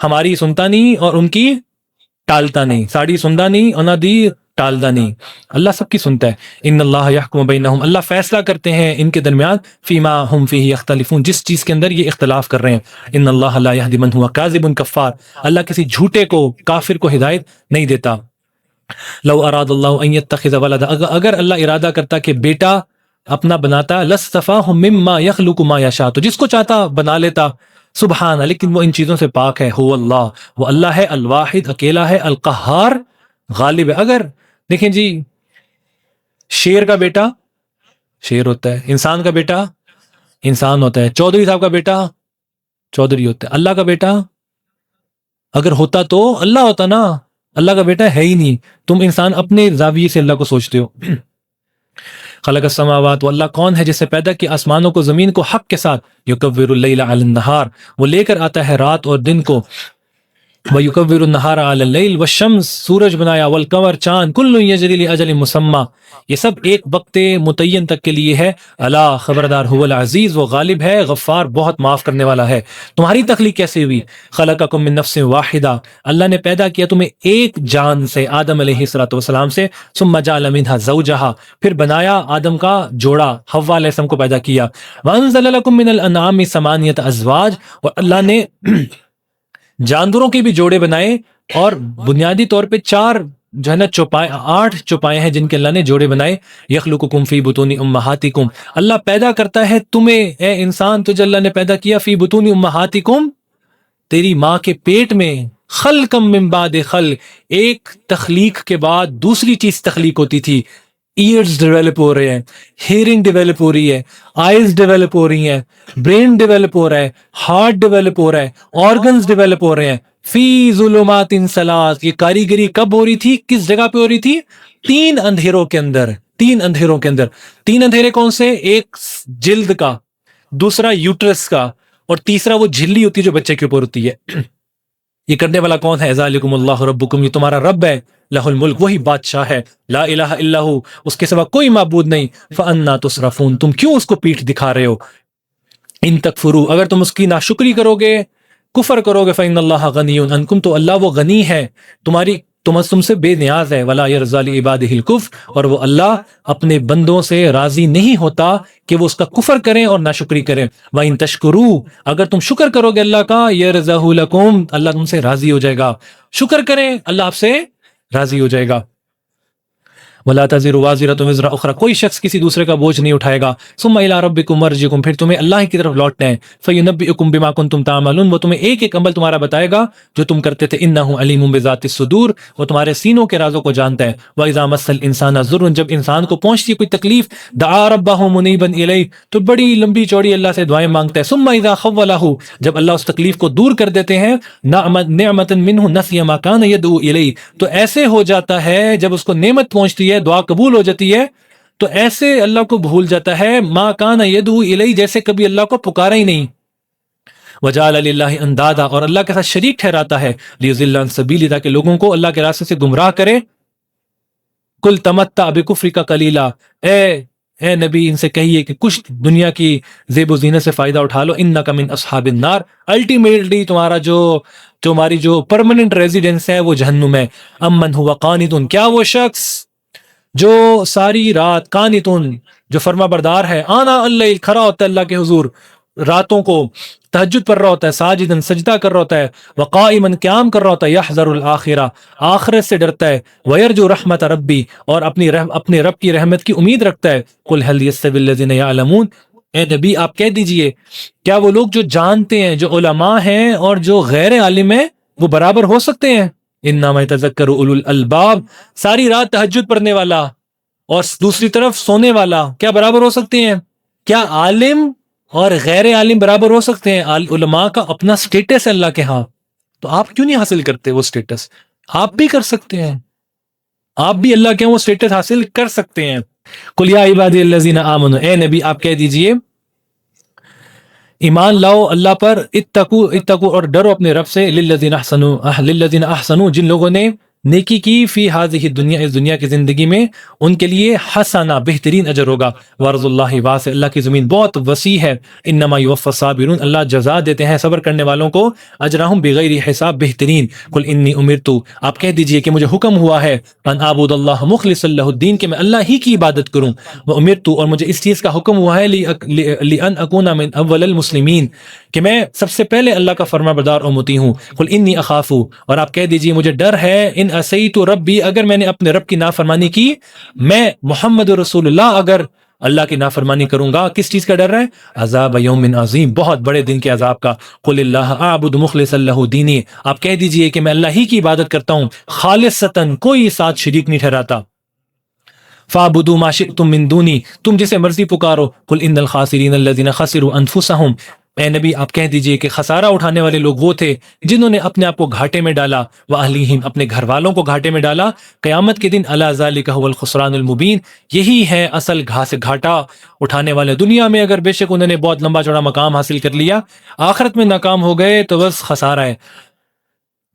ہماری سنتا نہیں اور ان کی ٹالتا نہیں، ساڑی سنتا نہیں اور نہ دی ٹالتا نہیں. اللہ سب کی سنتا ہے. ان اللہ یحکم بینہم، اللہ فیصلہ کرتے ہیں ان کے درمیان. فیما ہم فیہ یختلفون، جس چیز کے اندر یہ اختلاف کر رہے ہیں. ان اللہ لا یہدی من ہوا کاذب کفار، اللہ کسی جھوٹے کو، کافر کو ہدایت نہیں دیتا. لو اراد اللہ ان یتخذ ولدا، اگر اللہ ارادہ کرتا کہ بیٹا اپنا بناتا، لصطفاہ مما یخلق ما یشاء، تو جس کو چاہتا بنا لیتا. سبحان، لیکن وہ ان چیزوں سے پاک ہے. هو اللہ، وہ اللہ ہے، الواحد، اکیلا ہے، القہار، غالب ہے. اگر دیکھیں جی، شیر کا بیٹا شیر ہوتا ہے، انسان کا بیٹا انسان ہوتا ہے، چودھری صاحب کا بیٹا چودھری ہوتا ہے. اللہ کا بیٹا اگر ہوتا تو اللہ ہوتا نا، اللہ کا بیٹا ہے ہی نہیں. تم انسان اپنے زاویے سے اللہ کو سوچتے ہو. خلق السماوات، وہ اللہ کون ہے جس سے پیدا کیا آسمانوں کو، زمین کو، حق کے ساتھ. یکور اللیل علی النہار، وہ لے کر آتا ہے رات اور دن کو. وَيُكَوِّرُ النَّهَارَ عَلَى اللَّيْلِ وَالشَّمْسِ، سورج بنایا، والقمر، چاند، كُلٌّ يَجْرِي لِأَجَلٍ مُّسَمًّى، یہ سب ایک وقت متعین تک کے لیے ہے. الا، خبردار، هو العزیز، وہ غالب ہے، غفار، بہت معاف کرنے والا ہے. تمہاری تخلیق کیسے ہوئی؟ خلقکم من نفس واحدہ، اللہ نے پیدا کیا تمہیں ایک جان سے، آدم علیہ السلام سے. ثم جعل منها زوجها، پھر بنایا آدم کا جوڑا، حوا علیہ السلام کو پیدا کیا. وانزل لکم من الانعام ثمانیۃ ازواج، اور اللہ نے جانوروں کے بھی جوڑے بنائے، اور بنیادی طور پہ 4 جو ہے نا چوپائے، 8 چوپائے ہیں جن کے اللہ نے جوڑے بنائے. یخلقکم فی بطون امہاتکم، اللہ پیدا کرتا ہے تمہیں، اے انسان تجھے اللہ نے پیدا کیا، فی بطون امہاتکم، تیری ماں کے پیٹ میں. خلقم من بعد خلق، ایک تخلیق کے بعد دوسری چیز تخلیق ہوتی تھی. ایئرز ڈیولپ ہو رہے ہیں، ہیئرنگ ڈیولپ ہو رہی ہے، آئیز ڈیولپ ہو رہی ہیں، برین ڈیولپ ہو رہا ہے، ہارٹ ڈیولپ ہو رہا ہے، آرگنز ڈیولپ ہو رہے ہیں. فی ظلمات ثلاث، یہ کاریگری کب ہو رہی تھی، کس جگہ پہ ہو رہی تھی؟ 3 اندھیروں کے اندر. 3 اندھیروں کے اندر. 3 اندھیرے کون سے؟ ایک جلد کا، دوسرا یوٹرس کا، اور تیسرا وہ جھلی ہوتی ہے جو بچے کے اوپر ہوتی ہے. یہ کرنے والا کون ہے؟ ذالکم اللہ ربکم، یہ تمہارا رب ہے. لہ الملک، وہی بادشاہ ہے. لا الہ الا ہو، اس کے سوا کوئی معبود نہیں. فانا تصرفون، تم کیوں اس کو پیٹھ دکھا رہے ہو؟ ان تکفروا، اگر تم اس کی ناشکری کرو گے، کفر کرو گے، فإن اللہ غنی عنکم، تو اللہ وہ غنی ہے، تم سے بے نیاز ہے. ولا یرضی لعبادہ الکفر، اور وہ اللہ اپنے بندوں سے راضی نہیں ہوتا کہ وہ اس کا کفر کریں اور ناشکری کریں. وَإِن تشکروا، اگر تم شکر کرو گے اللہ کا، یرضہ لکم، اللہ تم سے راضی ہو جائے گا. شکر کریں، اللہ آپ سے راضی ہو جائے گا. وَلَا تَزِرُ وَازِرَةٌ وِزْرَ أُخْرَى، کوئی شخص کسی دوسرے کا بوجھ نہیں اٹھائے گا. ثُمَّ إِلَىٰ رَبِّكُمْ مَرْجِعُكُمْ، پھر تمہیں اللہ کی طرف لوٹنا ہے. فَيُنَبِّئُكُم بِمَا كُنتُمْ تَعْمَلُونَ، وہ تمہیں ایک ایک عمل تمہارا بتائے گا جو تم کرتے تھے. إِنَّهُ عَلِيمٌ بِذَاتِ الصُّدُورِ، وہ تمہارے سینوں کے رازوں کو جانتا ہے. وَإِذَا مَسَّ الْإِنسَانَ ضُرٌّ، جب انسان کو پہنچتی ہے کوئی تکلیف، دعا ربہ منیبا الیہ، تو بڑی لمبی چوڑی اللہ سے دعائیں مانگتا ہے. ثم اذا خولہ، جب اللہ اس تکلیف کو دور کر دیتے ہیں، نعمتا منہ نسی ما کان یدعو الیہ، تو ایسے ہو جاتا ہے جب اس کو نعمت پہنچتی ہے، دعا قبول ہو جاتی ہے، تو ایسے اللہ کو بھول جاتا ہے، ما کان یدعو الیہ، جیسے کبھی اللہ کو پکارا ہی نہیں. وجعل للہ اندادا، اور اللہ کے ساتھ شریک ٹھہراتا ہے، لیضل عن سبیلہ، تاکہ لوگوں کو اللہ کے راستے سے گمراہ کرے۔ کل تمتع بکفرک قلیلا، اے نبی ان سے کہیے کہ کچھ دنیا کی زیب و زینت سے فائدہ اٹھا لو، انک من اصحاب النار، الٹیمیٹلی تمہاری جو پرماننٹ ریزیڈنس ہے وہ جہنم ہے۔ امن ہوا قانت، کیا وہ شخص جو ساری رات قانتن، جو فرما بردار ہے، آنا اللیل، کھڑا ہوتا ہے اللہ کے حضور راتوں کو، تہجد پڑھ رہا ہوتا ہے، ساجدن سجدہ کر رہا ہوتا ہے، وقائما قیام کر رہا ہوتا ہے، یحذر الآخرہ، آخرت سے ڈرتا ہے، ویرجو رحمت ربی، اور اپنے رب کی رحمت کی امید رکھتا ہے۔ قل هل يستوي الذين يعلمون، اے نبی آپ کہہ دیجئے کیا وہ لوگ جو جانتے ہیں، جو علماء ہیں اور جو غیر عالم ہیں، وہ برابر ہو سکتے ہیں؟ انما يتذکر اولو الالباب، ساری رات تہجد پڑھنے والا اور دوسری طرف سونے والا کیا برابر ہو سکتے ہیں؟ کیا عالم اور غیر عالم برابر ہو سکتے ہیں؟ علماء کا اپنا سٹیٹس ہے اللہ کے ہاں، تو آپ کیوں نہیں حاصل کرتے وہ سٹیٹس؟ آپ بھی کر سکتے ہیں، آپ بھی اللہ کے ہاں وہ سٹیٹس حاصل کر سکتے ہیں۔ قل یا عبادی الذین آمنوا، اے نبی آپ کہہ دیجئے ایمان لاؤ اللہ پر، اتقو اور ڈرو اپنے رب سے، للذین احسنوا جن لوگوں نے نیکی کی، فی ہذہ الدنیا اس دنیا کی زندگی میں، ان کے لیے حسنہ بہترین اجر ہوگا، وارض اللہ واسع اللہ کی زمین بہت وسیع ہے، انما یوفی الصابرون اللہ جزا دیتے ہیں صبر کرنے والوں کو، اجرہم بغیر حساب بہترین۔ قل انی امرت آپ کہہ دیجئے کہ مجھے حکم ہوا ہے، ان اعبد اللہ مخلصا لہ الدین کہ میں اللہ ہی کی عبادت کروں، وامرت اور مجھے اس چیز کا حکم ہوا ہے، لان اکون من اول المسلمین کہ میں سب سے پہلے اللہ کا فرما بردار اور مطیع ہوں۔ قل انی اخاف اور آپ کہہ دیجئے مجھے ڈر ہے، ان عصیت ربی اگر میں نے اپنے رب کی نافرمانی کی، میں محمد رسول اللہ اگر اللہ کی نافرمانی کروں گا، کس چیز کا ڈر ہے؟ عذاب یوم عظیم، بہت بڑے دن کے عذاب کا۔ قل اللہ اعبد مخلصا لہ دینی آپ کہہ دیجئے کہ میں اللہ ہی کی عبادت کرتا ہوں، خالصتاً کوئی ساتھ شریک نہیں ٹھہراتا۔ فَاعْبُدُوا مَا شِئْتُم مِّن دُونِي تم جسے مرضی پکارو، قل ان الخاسرین الذین خسروا انفسهم اے نبی آپ کہہ دیجئے کہ خسارہ اٹھانے والے لوگ وہ تھے جنہوں نے اپنے آپ کو گھاٹے میں ڈالا، وَأَهْلِهِمْ اپنے گھر والوں کو گھاٹے میں ڈالا، قیامت کے دن أَلَا ذَلِكَ هُوَ الْخُسْرَانُ الْمُبِينُ یہی ہے اصل گھاٹا اٹھانے والے۔ دنیا میں اگر بے شک انہوں نے بہت لمبا چوڑا مقام حاصل کر لیا، آخرت میں ناکام ہو گئے تو بس خسارہ ہے۔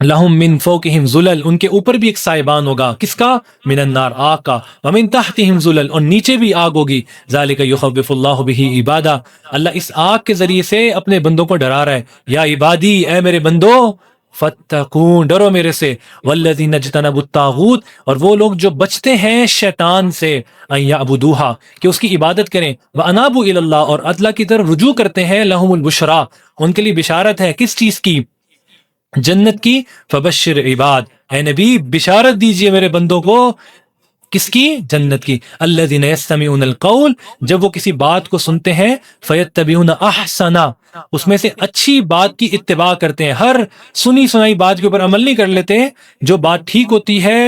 لہم من فوقہم ظلل ان کے اوپر بھی ایک سائبان ہوگا، کس کا؟ من النار آگ کا، ومن تحتہم ظلل اور نیچے بھی آگ ہوگی، ذالک یخوف اللہ بہ عبادہ اللہ اس آگ کے ذریعے سے اپنے بندوں کو ڈرا رہا ہے، یا عبادی اے میرے بندو، فتقون ڈرو میرے سے، والذین اجتنبوا الطاغوت اور وہ لوگ جو بچتے ہیں شیطان سے، ان یعبدوہا کہ اس کی عبادت کریں، وانابوا الی اللہ اور اللہ کی طرف رجوع کرتے ہیں، لہم البشرا ان کے لیے بشارت ہے، کس چیز کی؟ جنت کی، فبشر عباد اے نبی بشارت دیجئے میرے بندوں کو، کس کی؟ جنت کی۔ الذین یستمعون القول جب وہ کسی بات کو سنتے ہیں، فیتبعون احسنا اس میں سے اچھی بات کی اتباع کرتے ہیں، ہر سنی سنائی بات کے اوپر عمل نہیں کر لیتے، جو بات ٹھیک ہوتی ہے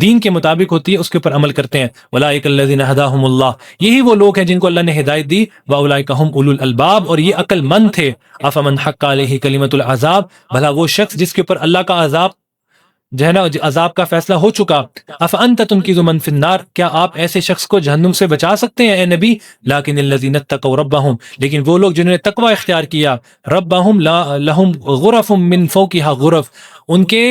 دین کے مطابق ہوتی ہے اس کے اوپر عمل کرتے ہیں۔ اولئک الذین ھداھم اللہ یہی وہ لوگ ہیں جن کو اللہ نے ہدایت دی، واولئک ھم اولو الالباب اور یہ عقل مند تھے۔ افمن حق علیہ کلمۃ العذاب بھلا وہ شخص جس کے اوپر اللہ کا عذاب جو ہے نا عذاب کا فیصلہ ہو چکا، افانت تنقذ من فی النار کیا آپ ایسے شخص کو جہنم سے بچا سکتے ہیں اے نبی؟ لیکن الذین اتقوا ربہم لیکن وہ لوگ جنہوں نے تقوی اختیار کیا، ربہم لہم غرف من فوقہا غرف ان کے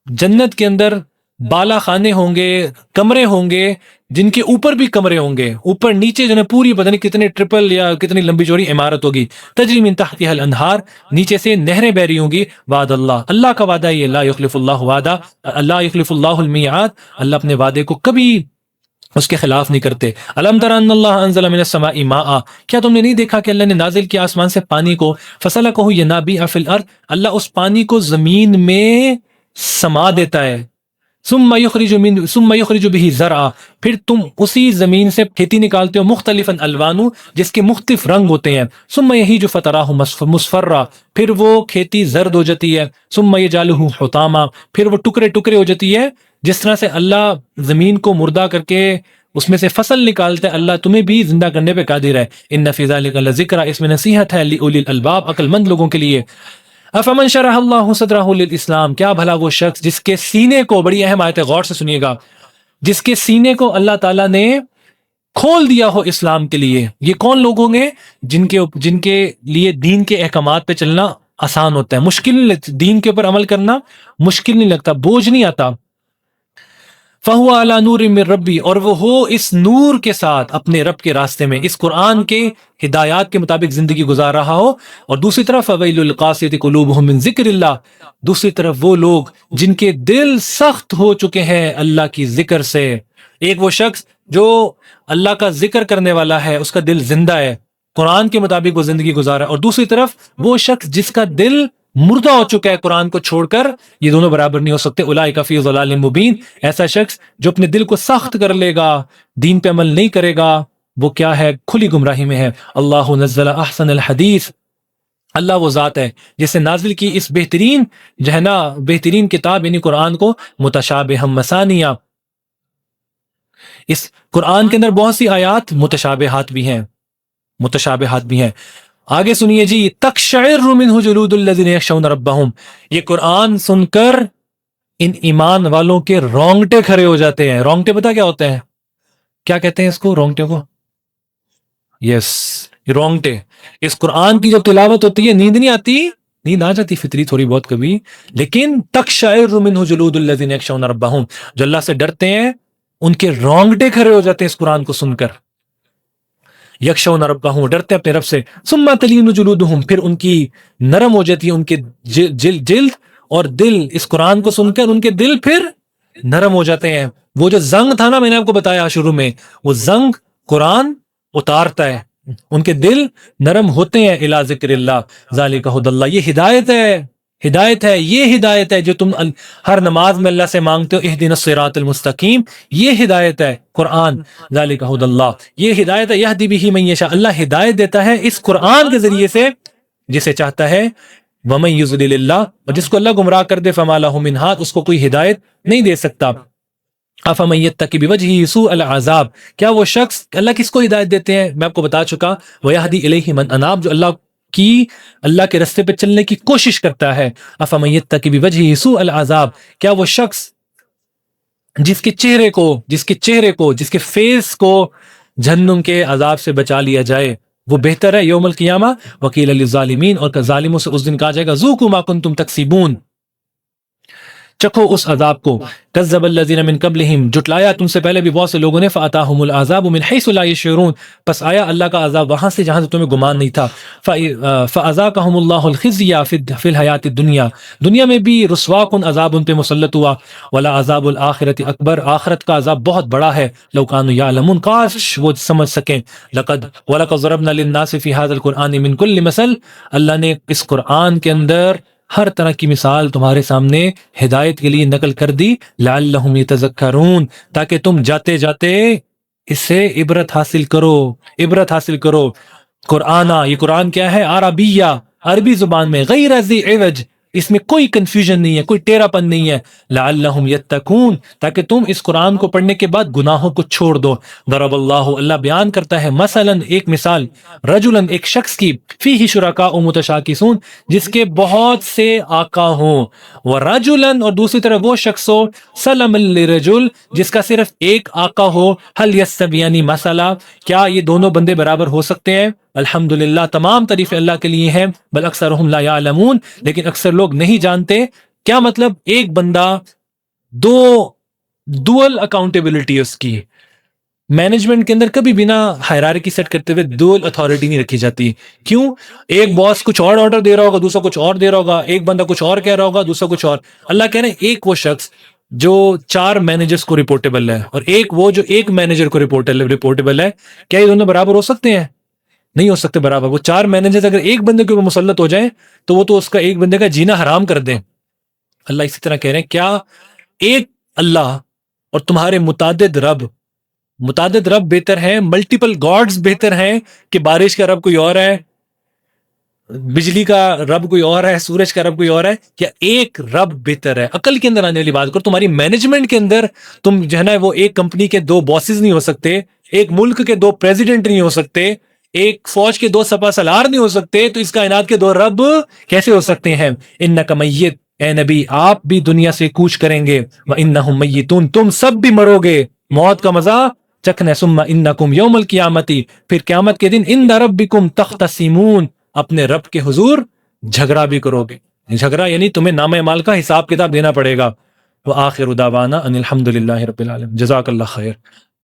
جنت کے اندر بالا خانے ہوں گے، کمرے ہوں گے جن کے اوپر بھی کمرے ہوں گے، اوپر نیچے جو ہے پوری پتہ نہیں کتنے ٹرپل یا کتنی لمبی چوڑی عمارت ہوگی، تجری من تحتها الانہار نیچے سے نہریں بہ رہی ہوں گی، وعد اللہ کا وعدہ یہ، لا یخلف اللہ وعدہ اللہ یخلف اللہ المیعاد اللہ اپنے وعدے کو کبھی اس کے خلاف نہیں کرتے۔ الم تر ان اللہ انزل من السماء ماء کیا تم نے نہیں دیکھا کہ اللہ نے نازل کیا آسمان سے پانی کو، فسلکہ ینابیع فی الارض اللہ اس پانی کو زمین میں سما دیتا ہے، ثم یخرج به زرعا پھر تم اسی زمین سے کھیتی نکالتے ہو، مختلفا الوانو جس کے مختلف رنگ ہوتے ہیں، ثم یہیج فتراہ مصفرا پھر وہ کھیتی زرد ہو جاتی ہے، ثم یجعلہ حطاما پھر وہ ٹکڑے ٹکڑے ہو جاتی ہے، جس طرح سے اللہ زمین کو مردہ کر کے اس میں سے فصل نکالتا ہے، اللہ تمہیں بھی زندہ کرنے پہ قادر ہے۔ ان فی ذلک لذکر اس میں نصیحت ہے لأولی الالباب عقل مند لوگوں کے لیے۔ افمن شرح اللہ صدرہ للاسلام کیا بھلا وہ شخص جس کے سینے کو، بڑی اہم آیت ہے غور سے سنیے گا، جس کے سینے کو اللہ تعالیٰ نے کھول دیا ہو اسلام کے لیے. یہ کون لوگ ہوں گے؟ جن کے لیے دین کے احکامات پہ چلنا آسان ہوتا ہے، مشکل نہیں لگتا، دین کے اوپر عمل کرنا مشکل نہیں لگتا، بوجھ نہیں آتا. فَهُوَ عَلَى نُورٍ مِّن رَبِّ، اور وہ ہو اس نور کے ساتھ اپنے رب کے راستے میں، اس قرآن کے ہدایات کے مطابق زندگی گزار رہا ہو. اور دوسری طرف فَوَيْلُ لِلْقَاسِيَةِ قُلُوبُهُم مِّن ذِكْرِ اللَّهِ، دوسری طرف وہ لوگ جن کے دل سخت ہو چکے ہیں اللہ کی ذکر سے. ایک وہ شخص جو اللہ کا ذکر کرنے والا ہے، اس کا دل زندہ ہے، قرآن کے مطابق وہ زندگی گزارا ہے. اور دوسری طرف وہ شخص جس کا دل مردہ ہو چکا ہے قرآن کو چھوڑ کر، یہ دونوں برابر نہیں ہو سکتے. اولئک فی ضلال مبین، ایسا شخص جو اپنے دل کو سخت کر لے گا، دین پہ عمل نہیں کرے گا، وہ کیا ہے؟ کھلی گمراہی میں ہے. اللہ نزل احسن الحدیث، اللہ وہ ذات ہے جس نے نازل کی اس بہترین بہترین کتاب یعنی قرآن کو متشابہ مثانیہ. اس قرآن کے اندر بہت سی آیات متشابہات بھی ہیں. آگے سنیے جی، تقشعر منہ جلود الذین یخشون ربہم، یہ قرآن سن کر ان ایمان والوں کے رونگٹے کھڑے ہو جاتے ہیں. رونگٹے پتہ کیا ہوتے ہیں؟ کیا کہتے ہیں اس کو، رونگٹے کو؟ یس، رونگٹے. اس قرآن کی جب تلاوت ہوتی ہے نیند نہیں آتی، نیند آ جاتی فطری تھوڑی بہت کبھی، لیکن تقشعر منہ جلود الذین یخشون ربہم، جو اللہ سے ڈرتے ہیں ان کے رونگٹے کھڑے ہو جاتے ہیں اس قرآن کو سن کر. یخشون ربہم، ڈرتے ہیں اپنے رب سے. ثم تلین جلودہم، پھر ان کی نرم ہو جاتی ہے ان کے جلد اور دل، اس قرآن کو سن کر ان کے دل پھر نرم ہو جاتے ہیں. وہ جو زنگ تھا نا، میں نے آپ کو بتایا شروع میں، وہ زنگ قرآن اتارتا ہے، ان کے دل نرم ہوتے ہیں. الی ذکر اللہ ذالک ھدی اللہ، یہ ہدایت ہے، یہ ہدایت ہے جو تم ہر نماز میں اللہ سے مانگتے ہو. اہدنا الصراط المستقیم، یہ ہدایت ہے قرآن. ذالک ھدی اللہ، یہ ہدایت ہے. یہدی بہ من یشاء، اللہ ہدایت دیتا ہے اس قرآن کے ذریعے سے جسے چاہتا ہے. ومن یضلل اللہ، اور جس کو اللہ گمراہ کر دے فما لہ من ہاد، اس کو کوئی ہدایت نہیں دے سکتا. افمن یتقی بوجہہ سوء العذاب، کیا وہ شخص، اللہ کس کو ہدایت دیتے ہیں؟ میں آپ کو بتا چکا. ویہدی الیہ من اناب، جو اللہ کے رستے پہ چلنے کی کوشش کرتا ہے. افمن یتقی بوجہہ سوء العذاب، کیا وہ شخص جس کے چہرے کو جس کے فیس کو جہنم کے عذاب سے بچا لیا جائے وہ بہتر ہے یوم القیامہ. وقیل للظالمین، اور ظالموں سے اس دن کہا جائے گا ذوقوا ما کنتم تکسبون، چکھو اس عذاب کو. کذب الذین من قبلہم، جٹلایا تم سے پہلے بھی بہت سے لوگوں نے. فاتاہم العذاب من حیث لا یشعرون، پس آیا اللہ کا عذاب وہاں سے جہاں سے تمہیں گمان نہیں تھا. فاذاقہم اللہ الخزی فی الحیات الدنیا، دنیا میں بھی رسوا کن عذاب ان پہ مسلط ہوا. ولا عذاب الآخرۃ اکبر، آخرت کا عذاب بہت بڑا ہے. لو کانوا یعلمون، کاش وہ سمجھ سکیں. ولقد ضربنا للناس فی ھذا القرآن من کل مثل، اللہ نے اس قرآن کے اندر ہر طرح کی مثال تمہارے سامنے ہدایت کے لیے نقل کر دی. لعلہم یتذکرون، تاکہ تم جاتے جاتے اس سے عبرت حاصل کرو. قرآن، یہ قرآن کیا ہے؟ عربیہ، عربی زبان میں، غیر ذی عوج، اس میں کوئی کنفیوژن نہیں ہے، کوئی ٹیڑھا پن نہیں ہے. لعلہم یتقون، تاکہ تم اس قرآن کو پڑھنے کے بعد گناہوں کو چھوڑ دو. ضرب اللہ بیان کرتا ہے مثلا ایک مثال، رجلا ایک شخص کی، فیہ شرکاء متشاکسون، جس کے بہت سے آقا ہوں. ورجلا، اور دوسری طرف وہ شخص ہو، سلما لرجل، جس کا صرف ایک آقا ہو. هل یستویان مثلا، کیا یہ دونوں بندے برابر ہو سکتے ہیں؟ الحمدللہ، تمام تعریف اللہ کے لیے ہیں. بل اکثرهم لا یعلمون، لیکن اکثر لوگ نہیں جانتے. کیا مطلب؟ ایک بندہ، دو ڈوئل اکاؤنٹیبلٹی اس کی. مینجمنٹ کے اندر کبھی بنا ہائرارکی سیٹ کرتے ہوئے ڈوئل اتھارٹی نہیں رکھی جاتی. کیوں؟ ایک باس کچھ اور آرڈر دے رہا ہوگا، دوسرا کچھ اور دے رہا ہوگا، ایک بندہ کچھ اور کہہ رہا ہوگا، دوسرا کچھ اور. اللہ کہہ رہے ہیں ایک وہ شخص جو 4 مینیجرز کو رپورٹیبل ہے، اور ایک وہ جو ایک مینیجر کو رپورٹیبل ہے. کیا یہ دونوں برابر ہو سکتے ہیں؟ نہیں ہو سکتے برابر. وہ 4 مینیجر اگر ایک بندے کے اوپر مسلط ہو جائیں تو وہ تو اس کا ایک بندے کا جینا حرام کر دیں. اللہ اسی طرح کہہ رہے ہیں کیا ایک اللہ اور تمہارے متعدد رب بہتر ہیں، ملٹیپل گاڈز بہتر ہیں کہ بارش کا رب کوئی اور ہے، بجلی کا رب کوئی اور ہے، سورج کا رب کوئی اور ہے؟ کیا ایک رب بہتر ہے؟ عقل کے اندر آنے والی بات کرو. تمہاری مینجمنٹ کے اندر تم جو ہے نا وہ ایک کمپنی کے 2 باسز نہیں ہو سکتے، ایک ملک کے 2 پریزیڈنٹ نہیں ہو سکتے، ایک فوج کے 2 سپہ سالار نہیں ہو سکتے، تو اس کائنات کے 2 رب کیسے ہو سکتے ہیں؟ انک میت، اے نبی آپ بھی دنیا سے کوچ کریں گے. وانہم میتون، تم سب بھی مرو گے، موت کا مزہ چکھنا ہے. ثم انکم یوم القیامتی، پھر قیامت کے دن عند ربکم تختصمون، اپنے رب کے حضور جھگڑا بھی کرو گے. جھگڑا یعنی تمہیں نامہ اعمال کا حساب کتاب دینا پڑے گا. وآخر دعوانا ان الحمد للہ رب العالمین. جزاک اللہ خیر.